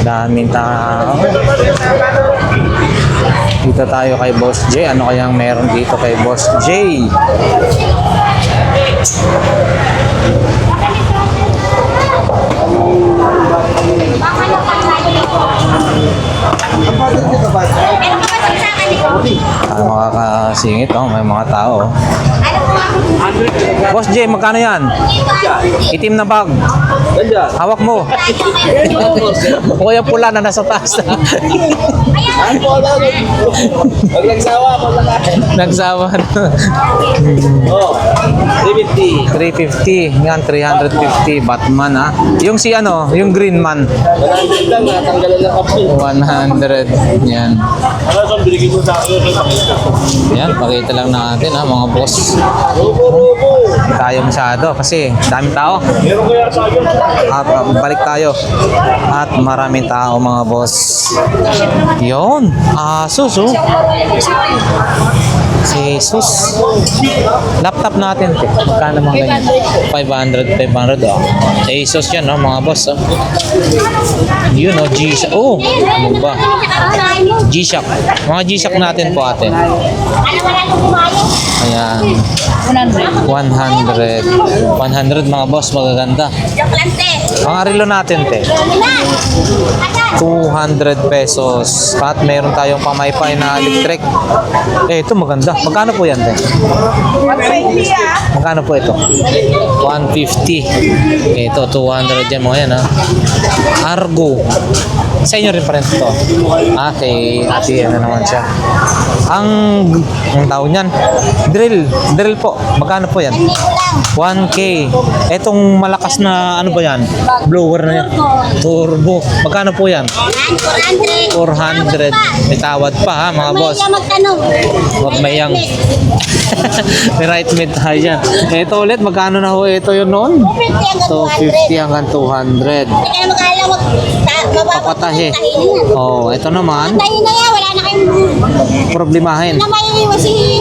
Daming tao. Dito tayo kay Boss J. Ano kayang meron dito kay Boss J? Mga kasingit, oh, may mga tao. Boss J, magkano yan? Itim na bag. Hawak mo. O yung pula na nasa taas na. Huwag nagsawa, Nagsawa na. Oh, 350. 350. Yan, 350. Batman, ha? Yung si ano, yung green man. 100 lang, natanggalan ng kapil. 100. Yan. Ano sa binigay mo sa akin? Yan, pakita lang natin, ha, mga boss. Rubo. Hindi tayo masyado kasi daming tao. Meron kaya sa akin? At balik tayo. At maraming tao, mga boss. Yon, Asus, oh. Si Asus. Laptop natin, te. Magkano mga ganyan? 500, oh. Asus yan, no, mga boss, oh. Yun, oh, G-Shock. Oh, ano ba? G-Shock. Mga G-Shock natin po, ate. Ayan. 100. 100, mga boss, magaganda. Mga relo natin, te. 200 pesos. At meron tayong pamaypay na electric. Eh, ito maganda. Magkano po yan, te? 120 Magkano po ito? 150. Ito, 200 yan mo yan, ha? Argo. Sa inyo rin pa rin ito. Ah, kay ate, ano naman siya. Ang tawag niyan, drill po. Magkano po yan? 1K. Etong malakas na, ano ba yan? Blower na yan. Turbo. Magkano po yan? 400. May tawad pa, ha, mga boss. Huwag mayang. May right mid tayo dyan. Ito ulit, magkano na ho ito yun noon? So, 50 hanggang 200. Papatahe. Oh, ito naman. Tayo na yan, wala na kayong Problemahin. na may si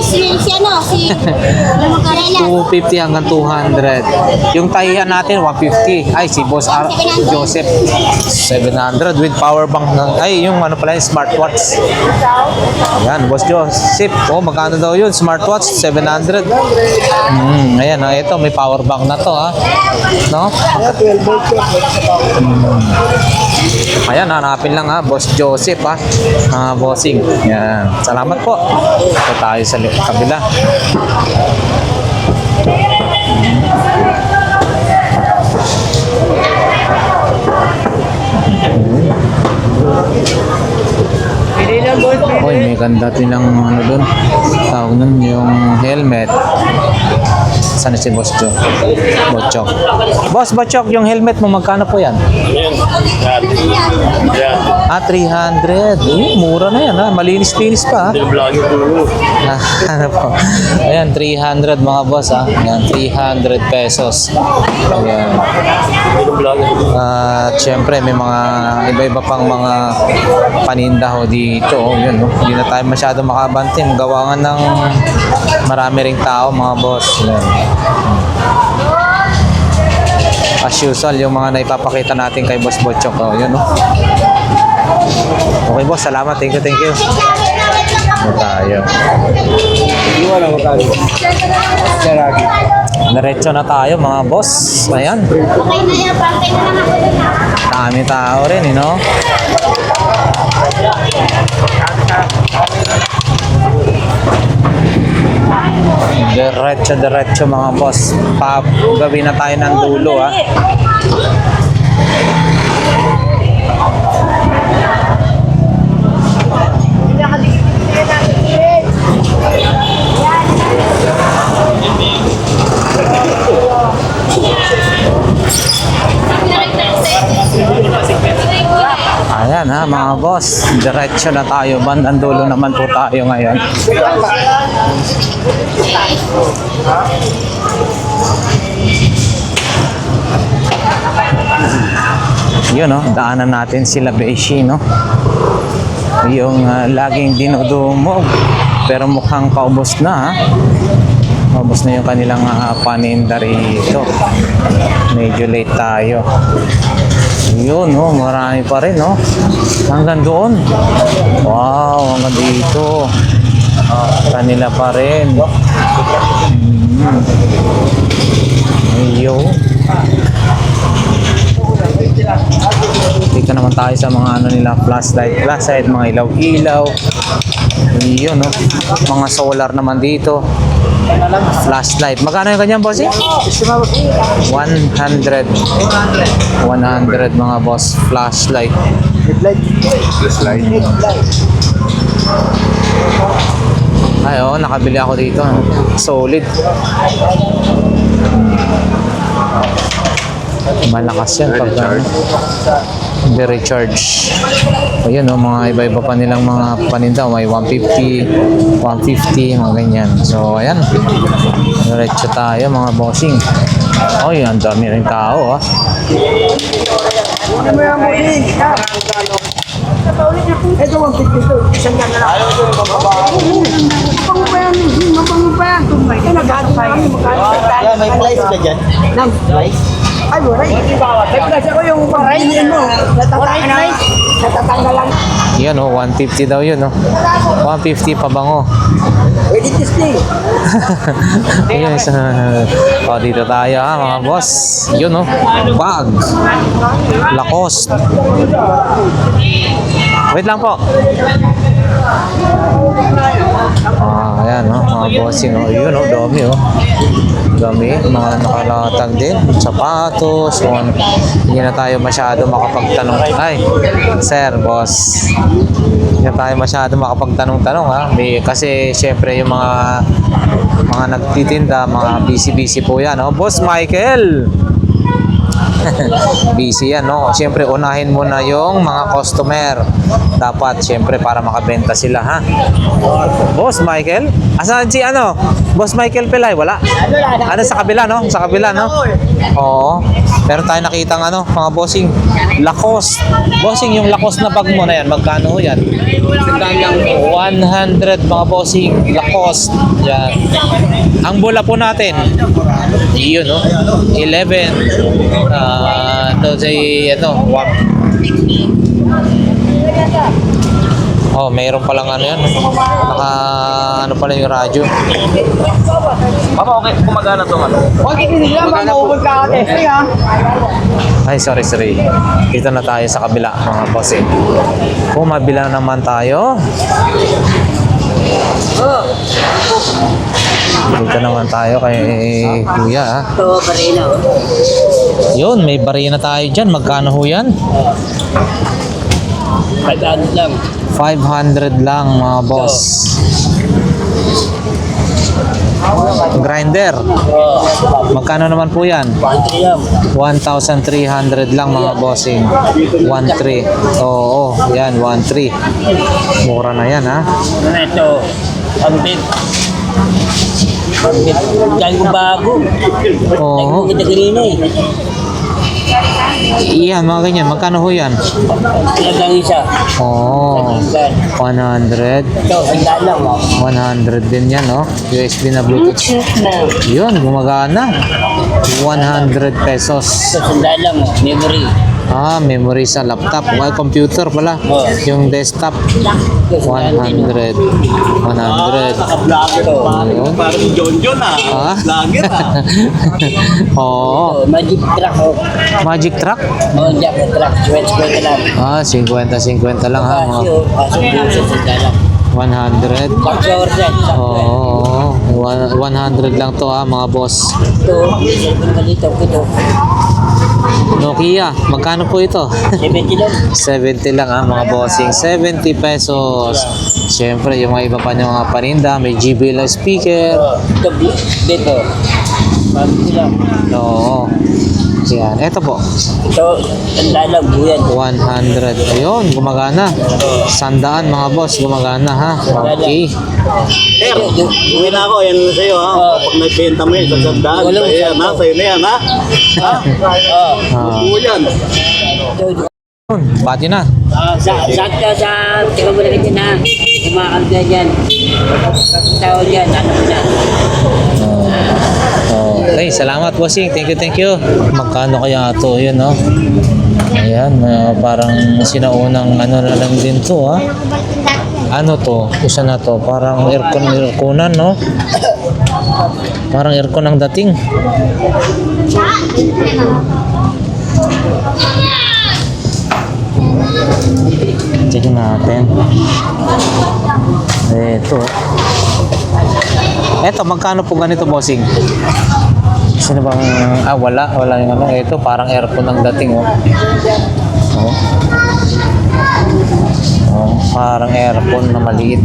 250 hanggang 200. Yung tahihan natin, 150. Ay, si Boss Joseph. 700 with power bank. Ay, yung ano pala, yung smartwatch. Ayan, Boss Joseph. Oh, magkano daw yun? Smartwatch, 700. Ayan, ito, may power bank na to, ha. No? Ayan, hanapin lang, ha. Boss Joseph, ha. Bossing. Ayan. Salamat po. Ito tayo sa kabila. Oy, may ganda din ng ano doon. Tawag nun yung helmet. Saan si Boss Jo? Botchok. Boss Botchok, yung helmet mo magkano po yan? Ah, 300. Mura na yan, ha. Malinis-linis pa, ha. Ano po? Ayan, 300 mga boss, ha. Ayan, 300 pesos. Ayan. At syempre, may mga iba-iba pang mga paninda ho dito. Oh, yun, no? Hindi na tayo masyado makabantin. Gawa nga ng marami ring tao, mga boss. Ayan. As usual, yung mga naipapakita natin kay Boss Botchok. Oh, yun, no? Okay, boss. Salamat. Thank you, thank you. Ano tayo? Diretso na tayo, mga boss. Ayan. Dami tao rin, you know? Diretso mga boss. Gawin na tayo ng dulo, ha. mga boss. Diretso na tayo. Bandang dulo naman po tayo ngayon. Yun, no? Daanan natin sila Beshi, no? Yung laging dinudumog. Pero mukhang paubos na, ha? Paubos na yung kanilang paninda rito. Medyo late tayo. Yun, no? Marami pa rin, no? Hanggang doon. Wow, hanggang dito. Kanila pa rin. Ayun. Dito naman tayo sa mga ano nila, flashlight, mga ilaw-ilaw. Yun, no? Mga solar naman dito. Flashlight. Magkano yung ganyan, boss? 100. 100 mga boss. Flashlight. Ay, oh, nakabili ako dito. Solid. Malakas yan pag hindi recharge. Ayun, oh, mga iba-iba pa nilang mga paninda. May 150, 150, mga ganyan. So, ayan. Diretso tayo, mga bossing. Oy, ang dami rin tao, ah. Ito ang pito. Isang yan na lang. Mabango pa yan. Naghahanap pa kami. May slice ka dyan? Slice? Ay, waray. May plus ako yung waray mo. Natatanggal lang. Yan, oh, 150 daw yun, oh. 150 pabango. Pwede testing. Ayun, oh, dito tayo, ha, mga boss. Yun, oh. Bag. Lacoste. Wait lang po. Ayan, oh, mga bossing, oh. Yun, oh, dami, oh. Dami, mga nakalatag din. Sapatos. Hindi na tayo masyado makapagtanong. Ay, sir, boss. Hindi na tayo masyado makapagtanong-tanong, ha. Kasi, syempre, yung mga nagtitinda, mga busy-busy po yan, oh. Boss Michael! Busy yan, no? Siyempre, unahin mo na yung mga customer. Dapat, siyempre, para makabenta sila, ha? Boss Michael? Asan si ano? Boss Michael Pelay? Wala? Ano, sa kabila, no? Sa kabila, no? Oo. Pero tayo nakita ng ano, mga bossing. Lacoste. Bossing, yung Lacoste na bag mo na yan, magkano yan? 100, mga bossing. Lacoste. Yan. Ang bola po natin, yun, no? 11. Ito si, ano, oh, mayroon palang ano yan. Ano pala yung radyo. Papa, okay, kumagana to man. Okay, binigyan. Maubod ka ako testing, ha? Ay, sorry. Dito na tayo sa kabila, mga boss, eh. Kung mabila naman tayo. Dito naman tayo kay Kuya, ha. Ito, barina. Yun, may barina tayo dyan. Magkano ho yan? 500 lang. 500 lang, mga boss. Grinder. Magkano naman po yan? 1,300 lang, mga bossing. 1,300. Oo, yan, 1,300. Mura na yan, ha. Ito, pambit. Dahil ko bago. Oo. Kita kanina eh. Yan, mga ganyan. Magkano ho yan? Talagang isa. Oo. 100. Ito, sandaan lang. 100 din yan, no? USB na Bluetooth. Yun, gumagana. 100 pesos. Ito, sandaan lang. Memory. Memory sa laptop. Well, computer pala. Yung desktop. 100. 100. Naka-vlog ito. Ayun. Parang John Ah? Lager Oo. Ito, Magic Track. Magic truck? Magic Track. 20 lang. 50 lang, ha. Mga Kaso buso, sandaan lang. 100. Backshower dyan. Oo. 100 lang to, ha, mga boss. Ito, malito ko ito. Nokia, magkano po ito? 70 lang. 70 lang, ha, mga bossing. 70 pesos. Siyempre, yung mga iba pa niyong mga paninda, may JBL speaker. Ito, dito. Oo. Yan. Ito po. Ito, tanda lang po yan. 100. Ayun, gumagana. 100 mga boss, gumagana ha. Okay. Sir, uwi na ako. Yan na sa'yo ha. Pag nagbenta mo yun, sasandaan. Sa'yo yan ha. Sa'yo na yan ha. Ah, Uwi yan. bati na. Sakto sa tingnan mo na rin na kumakanta dyan. Tao dyan, ano mo na. Okay, salamat bossing. Thank you. Magkano kaya ito? Yun, no? Ayan, parang sinaunang ano na lang din to, ha? Ano to? Isa na to. Parang airconan, no? Parang aircon ang dating. Check natin. Ito, magkano po ganito, bossing? Sino bang... wala yung ano. Ito, parang aircon ang dating, oh. Parang aircon na maliit.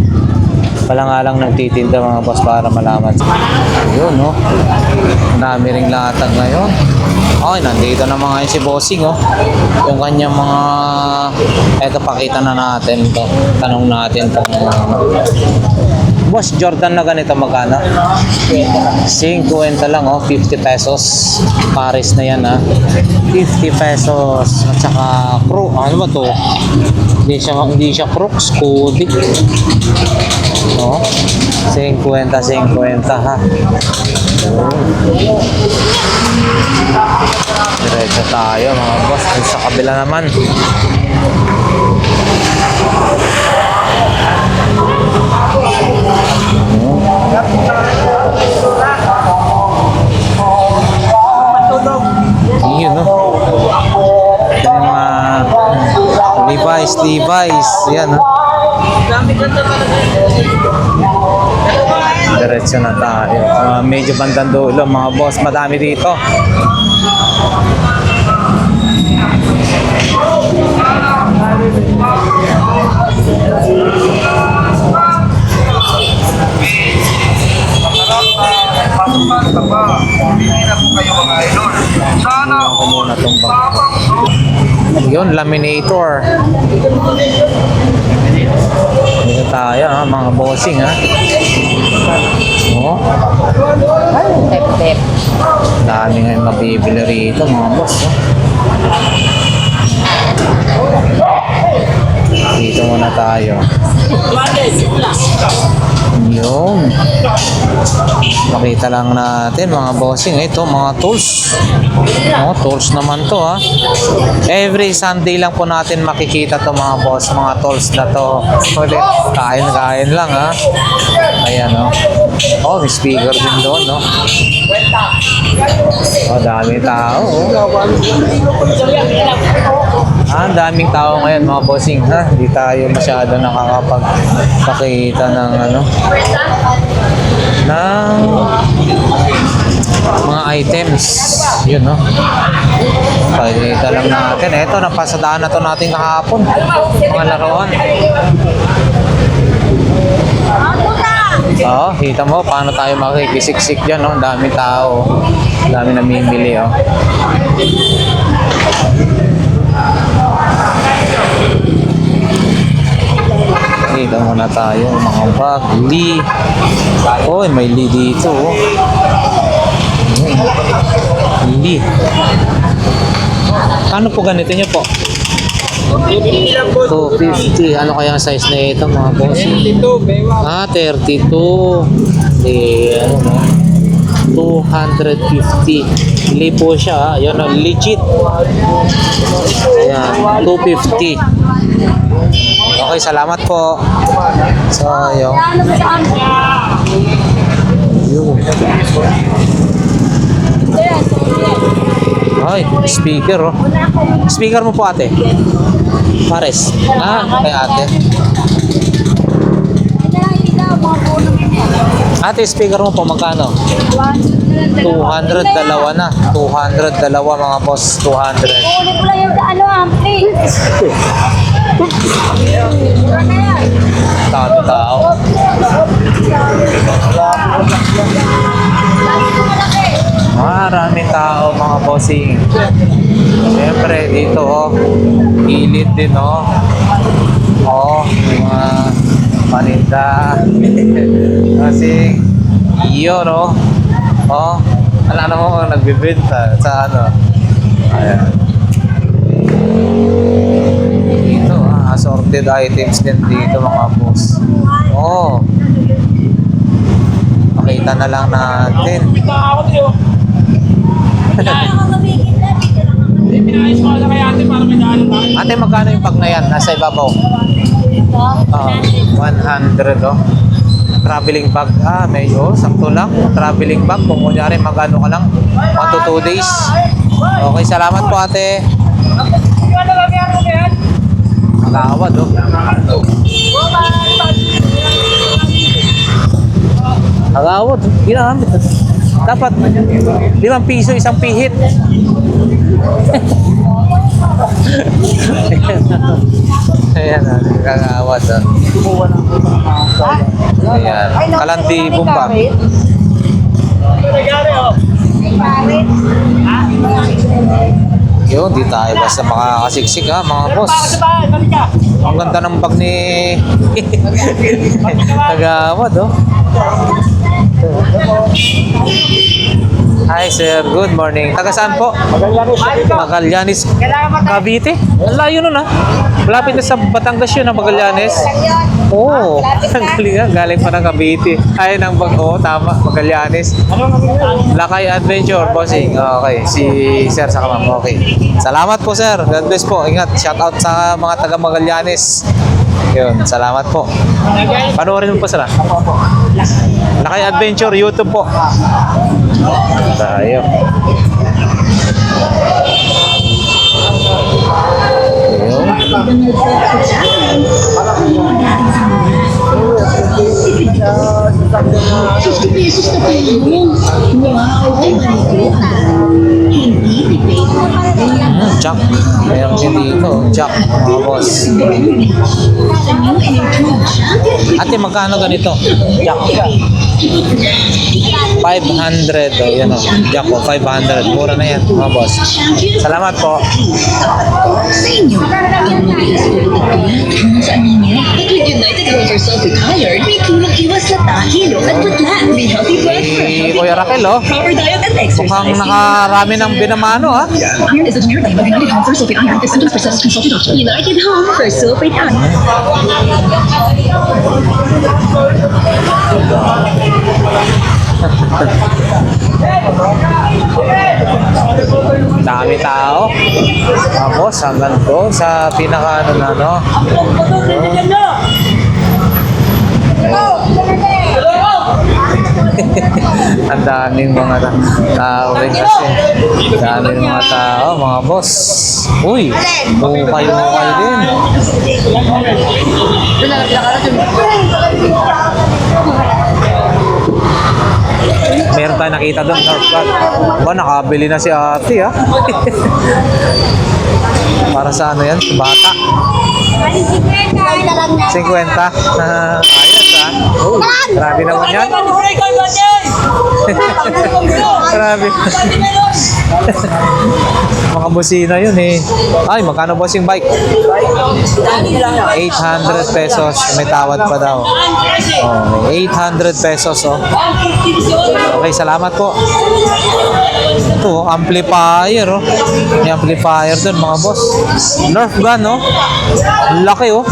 Wala nga lang nagtitinda mga boss para malaman. Yun, no? Ang dami ring latag ngayon. Okay, nandito na mga yun si bossing, oh. Yung kanyang mga... Eto, pakita na natin to. Tanong natin to. Boss, Jordan na ganito magkano? 50 lang, oh. 50 pesos. Paris na yan, ha. 50 pesos. At saka Crook. Ano ba to? Hindi siya Crooks. Kodik. No? 50, ha. Diretso tayo mga boss. Sa kabila naman. Yun, no? Yan yung mga Levi's. Yan, no? Diretso na tayo. Medyo bandang dulo, mga boss. Madami dito. Ako muna itong yun, laminator. Dito tayo, ha, mga bossing, ha. Oh. Tep. Dami ngayon mabibili rito, mga boss. Dito muna tayo. Yun. Makita lang natin mga bossing. Ito, mga tools. Tools naman to, ha. Every Sunday lang po natin makikita to mga boss. Mga tools na to. Kain lang, ha. Ayan, oh. Oh, may speaker din doon, no. Oh, dami tao, oh. Ang daming tao ngayon mga bossing, ha. Hindi tayo masyado nakakapagpakita ng ano, ng mga items. Yun, no. Pakita lang natin. Ito, napasadaan na to natin kahapon. Mga laruan. Oo, kita mo paano tayo makikisiksik dyan, no? Ang daming tao. Ang dami namimili, oh. Dito muna tayo, mga bag, Lee. Oh, may Lee dito, oh. Lee. Kano po ganito nyo po? 250. Ano kaya ang size na ito, mga boss? 32. Ano no? 250. Lee po siya, yun, legit. Ayan, 250. Okay, salamat po. So, yun. Ay, speaker, oh. Speaker mo po, ate. Pares. Kay ate. Ate, speaker mo po, magkano? 200, dalawa na. 200, dalawa, mga boss. 200. Uli ko lang yung ampli. Tao. Maraming tao mga bossing. Siyempre dito oh, gilid din oh. Oh, mga paninda. Kasi yun oh. Oh, alam mo nagbibenta sa ano. Ayan. Dito assorted items din dito mga boss. Oh. Makita na lang natin. Ate, magkano yung pag na yan? Nasa ibabaw? 100 oh. Traveling bag. Medyo sakto lang. Traveling bag. Kung kunyari magano ka lang. 1 to 2 days. Okay, salamat po ate. Magawad oh. Magawad. Ginamit. Dapat 5 piso isang pihit. Ayan, kagawad. Ayan, kalandi bumba. Yun, di tayo basta makakasiksik ha, mga boss. Ang ganda ng bag ni kagawad oh. Hi sir, good morning. Taga saan po? Magallanes, Cavite? Ang layo nun ha. Malapit na sa Batangas yun, Magallanes. Oo, galing pa ng Cavite. Ay, ng Bago, tama, Magallanes. Lakay Adventure, bossing. Okay, si sir sa kamam. Okay. Salamat po sir. God bless po. Ingat, shout out sa mga taga Magallanes. Yun, salamat po. Panoorin mo po sila. Lakay Adventure, YouTube po. Tayo. Jack. Meron din dito. Jack, mga boss. Ate, magkano ganito? Jack. 500. O, yan o. Jack o, 500. Mura na yan, mga boss. Salamat po. Sa anemia, at with United Over Sulfate Iron, may tulong iwas lata, hilo at putla. May healthy blood for a healthy Kuya Raquel, oh. proper diet and exercise. Mukhang nakarami ng binamano, ha? Iron is a generic name of United Home for Sulfate Iron. If symptoms persist, consult your doctor. United Home for Sulfate Iron. Dami tao. Tapos hanggang doon sa pinaka ano na no. Ang daming mga tao rin kasi. Daming mga tao, mga boss. Uy, hukay din. Meron tayo nakita doon, Northland. Ba, nakabili na si ate, ha? Para sa ano yan? Sa bata. 50. Ayos, ha? Oh, grabe naman yan. Grabe. Mga busina yun, eh. Ay, magkano boss yung bike? 800 pesos. May tawad pa daw. Oh, 800 pesos, oh. Okay, salamat po. Ito, amplifier, oh. May amplifier doon, mga boss. Nerf gun, oh. Laki, oh.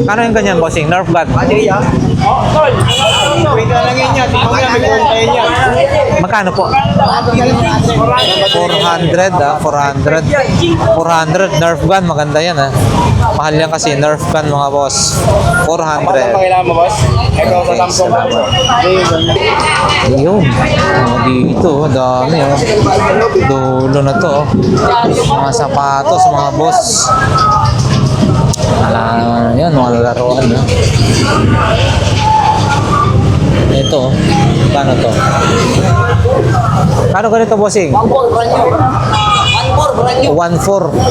Ano yung ganyan, bossing? Nerf gun? Magkano po? 400, ah. 400. 400 Nerf gun. Maganda yan, ah. Mahal yan kasi Nerf gun, mga boss. 400. Kailangan mo, boss? Ikaw sa Samsung. Ayun. Dito, dami, oh. Dulo na to, oh. Mga sapatos, mga boss. Yan, mga laruan, no? Ito, paano to? Paano ganito, bossing? 1 1.4.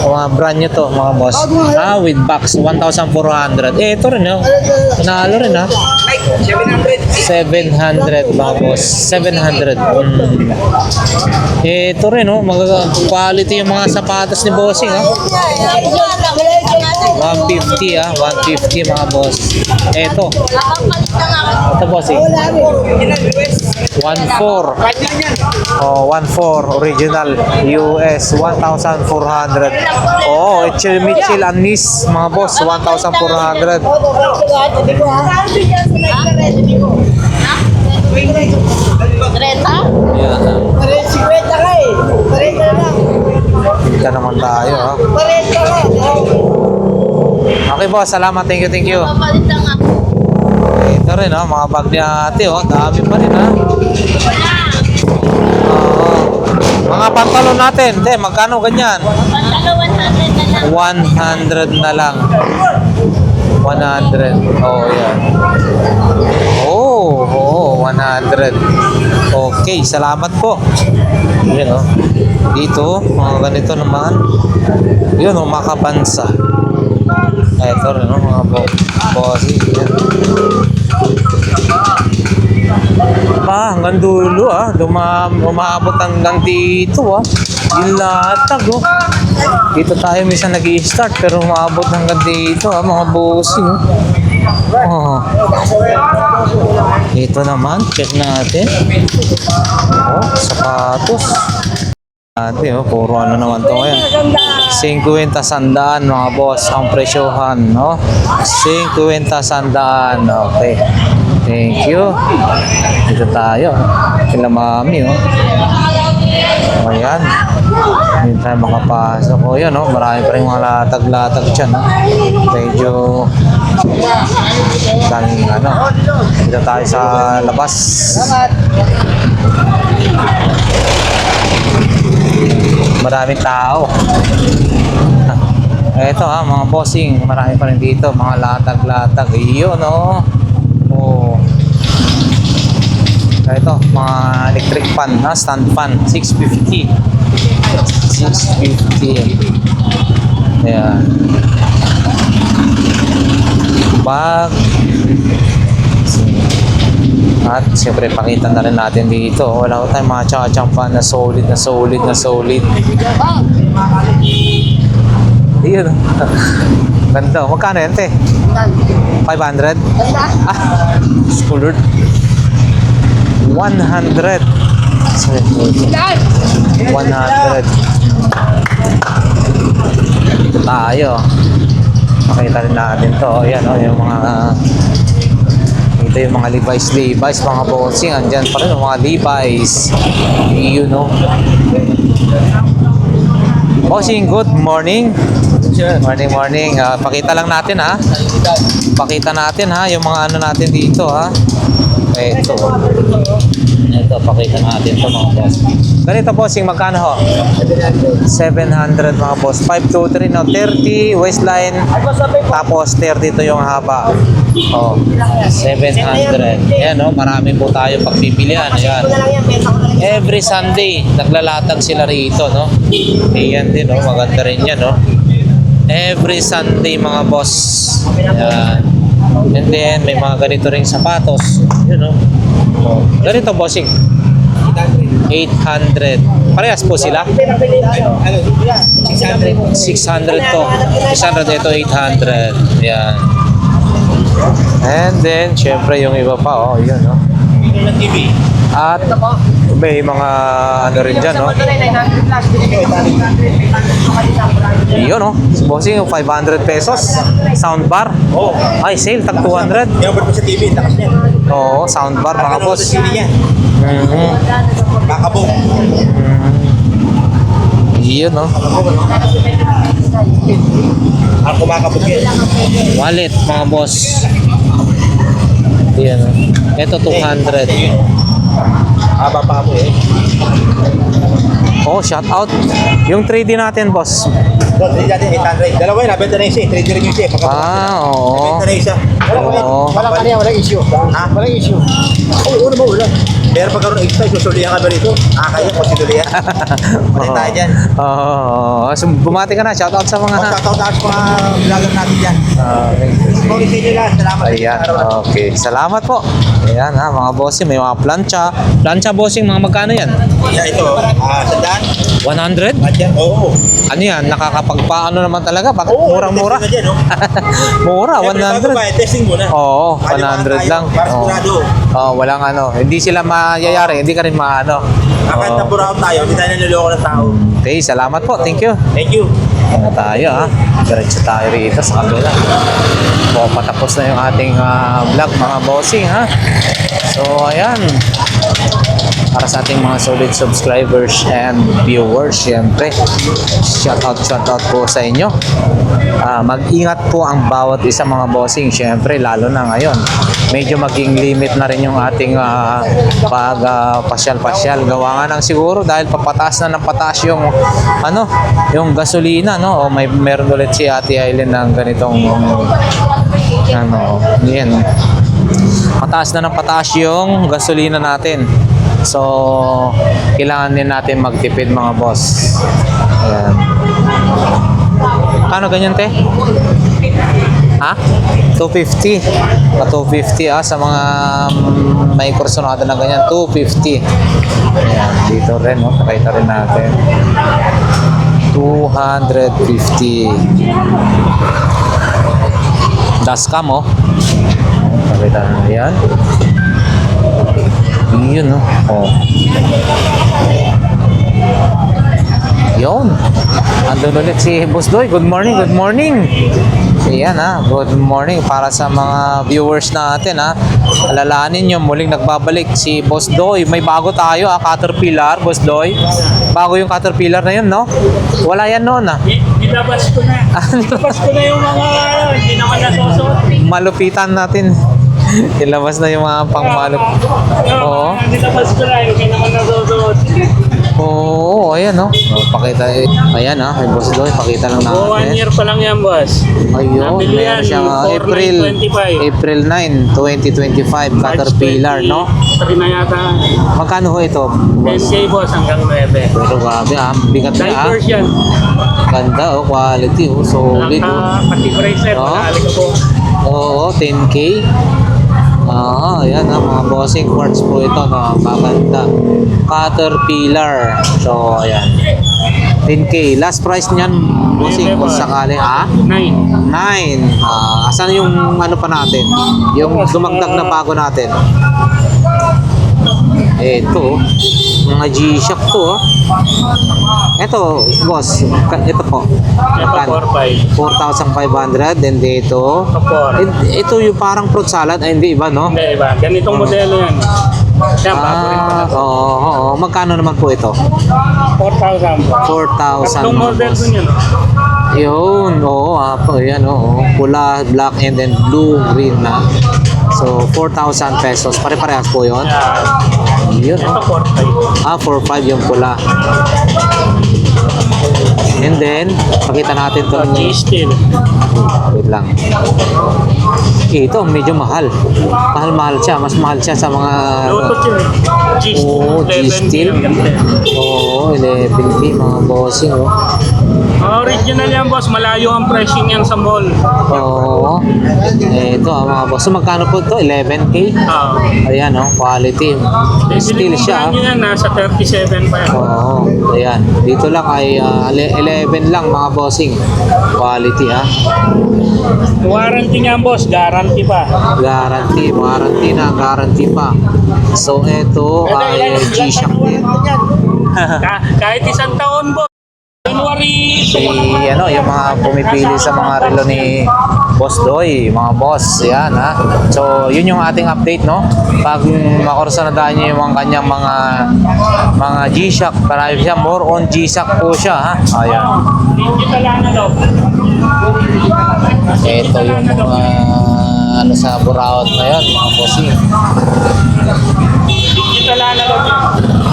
Mga brand new to, mga boss. With box, 1,400. Ito rin, oh. Panalo rin, ha? 700, mga boss. 700. Ito rin, oh. Quality yung mga sapatos ni Bossing, ha? 150, ha? 150, mga boss. Ito. Ito, Bossing. 1.4. Oh, 1.4 original US 1,400. Oh, Mitchell Anis mga boss 1,400. Yan. Kita naman tayo, ha. Okay, boss, salamat. Thank you. Ito rin, ha, mga bag ni ate, oh. Dami pa rin, ha. Mga pantalon natin, magkano ganyan? 100 na lang. 100. Oh, yan. Oh, 100. Okay, salamat po. Yan, oh. Dito, mga ganito naman. Yun, oh, makapansa. Ito rin, oh, mga bossy. Yan. Hanggang dulo, umabot hanggang dito, yung latag, oh. Dito tayo minsan nag-i-start pero umabot hanggang dito, mga bossing, oh. Dito naman, check natin. Oh, sapatos. Ate, oh, puro ano naman to ngayon. 50 sandaan, mga boss, ang presyohan, no? 50 sandaan, okay. Thank you. Dito tayo. Sila mami, oh. Ayan. Hindi tayo makapasok. O yan, oh. Marami pa rin mga latag-latag dyan, oh. Medyo daming, ano. Dito tayo sa labas. Maraming tao. Ito, mga bossing. Marami pa rin dito. Mga latag-latag. Iyon, oh. Oh. Ito, mga electric fan, stand fan, 650. 650. Ayan. Bag. At siyempre pakita na rin natin dito. Wala ko tayong mga chachang fan na solid. Iyon. Ganda. Magkano yan, te? 500? Colored. 100. 100. Dito tayo. Makita rin natin to. Ayan, oh, yung mga ito yung mga Levi's, mga bossing. Andyan pa rin yung mga Levi's. Yun, oh. Bossing, good morning. Morning. Pakita lang natin, ha. Pakita natin, ha, yung mga ano natin dito, ha. Ito, pakita natin ito, mga boss. Ganito, bossing, magkano ho? 700, mga boss. 523, no? 30 waistline, tapos 30 ito yung haba. Oh, 700. Ayan, no? Marami po tayo pagpipilian. Ayan. Every Sunday, naglalatag sila rito, no? Ayan din, no? Maganda rin yan, no? Every Sunday, mga boss. Ayan. And then, may mga ganito ring sapatos. Yun, no? Oh. Ganito, bossing. 800. Parehas po sila? 600 to. 600 ito, 800. Yan. And then, syempre, yung iba pa, oh, yun, no? At may mga ano rin dyan, no? Yun, no? Bossing, 500 pesos. Soundbar. Ay, sale, tag 200. Yung ba't mo sa TV, takas niya. Oo, soundbar, mga boss. Kakabong. Yun, no? Ako makabog yan. Wallet, mga boss. Yan, no? Ito, 200. Haba pa ako eh. Oh, shout out. Yung 3D natin, boss. Doon, 3D natin, 800. Dalawa yun, nabenta na yung isa. 3D rin yung isa. Oo. Nabenta na yung isa. Oo. Walang issue. Ha? Walang issue. Oo, una mo, wala. Pero pag karoon extra, susulihan ka ba rito? Kaya kung sinulihan. Pati tayo dyan. Oo. So, bumati ka na. Shoutout sa mga... Shoutout sa mga vlogger natin dyan. Sorry sa inyo lahat. Salamat sa inyo Ayan, sa araw. okay. Salamat po. Ayan ha, mga bossing, may mga plancha. Plancha bossing, mga magkano yan? Yeah, ito. Sandaan. 100? Adyan. Oo. Ano yan? Nakakapagpaano naman talaga? Bakit Oo, murang-mura? testing na dyan, no? Mura, Siyempre, bago ba, 100. testing muna. Oo, Paliwanag 100 tayo, lang. para Oo. sigurado. Walang ano. Hindi sila mayayari, hindi ka rin maano. Kahit Oo. napuraot tayo, hindi tayo naliloko ng tao. Okay, salamat po. Thank you. Thank you. Ano tayo ha? Diretso tayo rito sa kabila. So, patapos na yung ating vlog mga bossing ha. So, ayan. Para sa ating mga solid subscribers and viewers, syempre, shoutout po sa inyo. Mag-ingat po ang bawat isa mga bossing, syempre, lalo na ngayon. Medyo maging limit na rin yung ating pasyal-pasyal. Gawa nga ng siguro dahil papataas na ng pataas yung yung gasolina, no? O meron ulit si Ate Aileen ng ganitong yan. Pataas na ng pataas yung gasolina natin. So, kailangan din natin magtipid mga boss. Ayan. Kano ganyan, te? Ha? 250. 250 sa mga may kursonada na ganyan. 250. Ayan, dito rin, no? Pakita rin natin. 250. Dashcam, oh. Pakita na yan. Yun, no? Oh. Yun. Andun ulit si Boss Doy. Good morning, good morning. Ayan ha, good morning para sa mga viewers natin ha. Alalahanin nyo, muling nagbabalik si Boss Doy. May bago tayo Caterpillar, Boss Doy. Bago yung Caterpillar na yun, no? Wala yan noon ha. Nilabas ko na. Nilabas ko na yung mga hindi naman nasusuot. Malupitan natin. Ilabas na yung mga pangmalup. Oo. Nilabas ko na yung hindi naman nasusuot. Oo, ayan no. Pakita, ayan ha, kay Boss Doy, pakita lang natin. 1 year pa lang yan, boss. Ayun, Nabili meron yan, siyang April 9, 2025 Caterpillar, no? 3 na yata. Magkano ho ito? 10K, boss, hanggang 9. Pero grabe bigat na Divers yan. Ganda quality solid Pati bracelet, Oo. nakali ko po. Oo, 10K. Ayan mga bossing quartz po ito, maganda. Caterpillar. So, ayan. 10K. Last price niyan, bossing, kung sakali, 9. 9. Asan yung pa natin? Yung dumagdag na bago natin? Ito, mga G-Shock to, Ito, boss, ito po. Ito 4,500. Then dito, 4. ito yung parang fruit salad. Ay, hindi iba, no? Hindi, iba. Ganitong modelo yan. Yan, bago rin pala. Oo. Magkano naman po ito? 4,000. 4,000. Tatlong model boss. dun yun. Yun, ayan, pula, black, and then blue, green na. So, 4,000 pesos. Pare-parehas po yun. Yun, Ito 4,500. 4,500 yung pula. And then, pakita natin ito. G-Steel. Wait lang. Ito, medyo mahal. Mahal siya. Mas mahal siya sa mga... Lotus yun. Oo, G-Steel. Oo, 11K mga bossing. Original yan, boss. Malayo ang pricing yan sa mall. Oo. Ito mga boss. So, magkano po ito? 11K? Ayan, quality. Steel siya. Nyo yan, nasa 37 pa yan. Oo, ayan. Dito lang ay 11 lang mga bossing. Quality Warranty niyan, boss. Guarantee pa. Warranty pa. So, ito ay G-Shock din. Kahit isang taon, boss. January. Yung mga pumipili sa mga relo ni Boss Doy, mga boss, yan So, yun yung ating update, no? Pag makursanadaan nyo yung kanyang mga G-Shock, marami siya, more on G-Shock po siya, Ayan. Digital ano daw. Ito yung mga sa Buraot ngayon, mga bossing. Digital ano daw.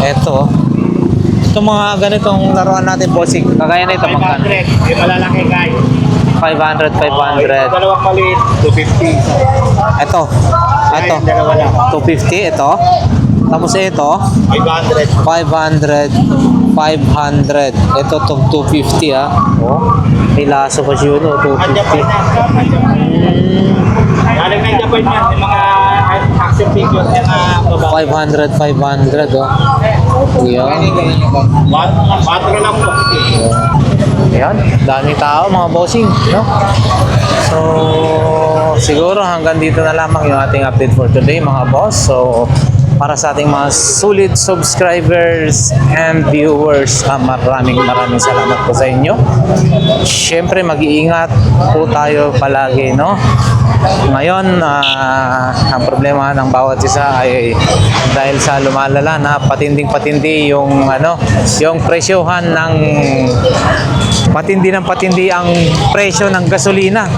Ito mga ganitong laruan natin, bossing. Kagaya na ito, 500. Yung malalaki, guys. 500. Dalawang maliit. 250. Ito. Dalawa lang. 250 ito. Tapos ito, 500. 500. 500. Ito, 250 ah. Oh, may laso pa siya yun, oh, 250. Galing na yung Japan yan, yung mga action figures yan na babae. 500, oh. Yan. 4 lang po. Ayan, daming tao mga bossing, no? So, siguro hanggang dito na lamang yung ating update for today mga boss. So, para sa ating mga sulit subscribers and viewers, maraming salamat po sa inyo. Siyempre, mag-iingat po tayo palagi, no? Ngayon, ang problema ng bawat isa ay dahil sa lumalala na patinding-patindi yung yung presyohan ng patindi ang presyo ng gasolina.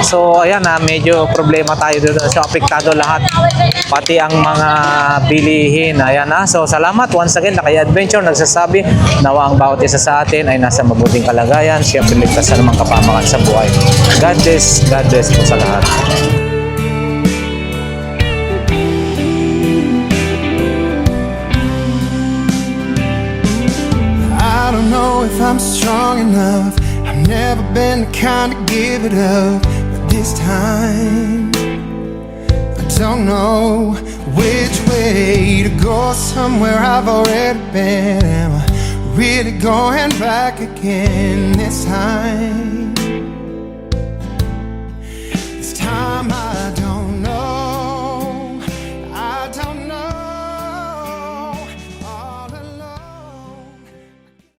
So ayan medyo problema tayo dito. So apektado lahat, pati ang mga bilihin. Ayan so salamat once again. Lakay Adventure nagsasabi nawa ang bawat isa sa atin ay nasa mabuting kalagayan. Siyempre ligtas sa namang kapamakan sa buhay. God bless po sa lahat. I don't know if I'm strong enough. I've never been the kind to give it up, but this time I don't know which way to go. Somewhere I've already been. Am I really going back again this time?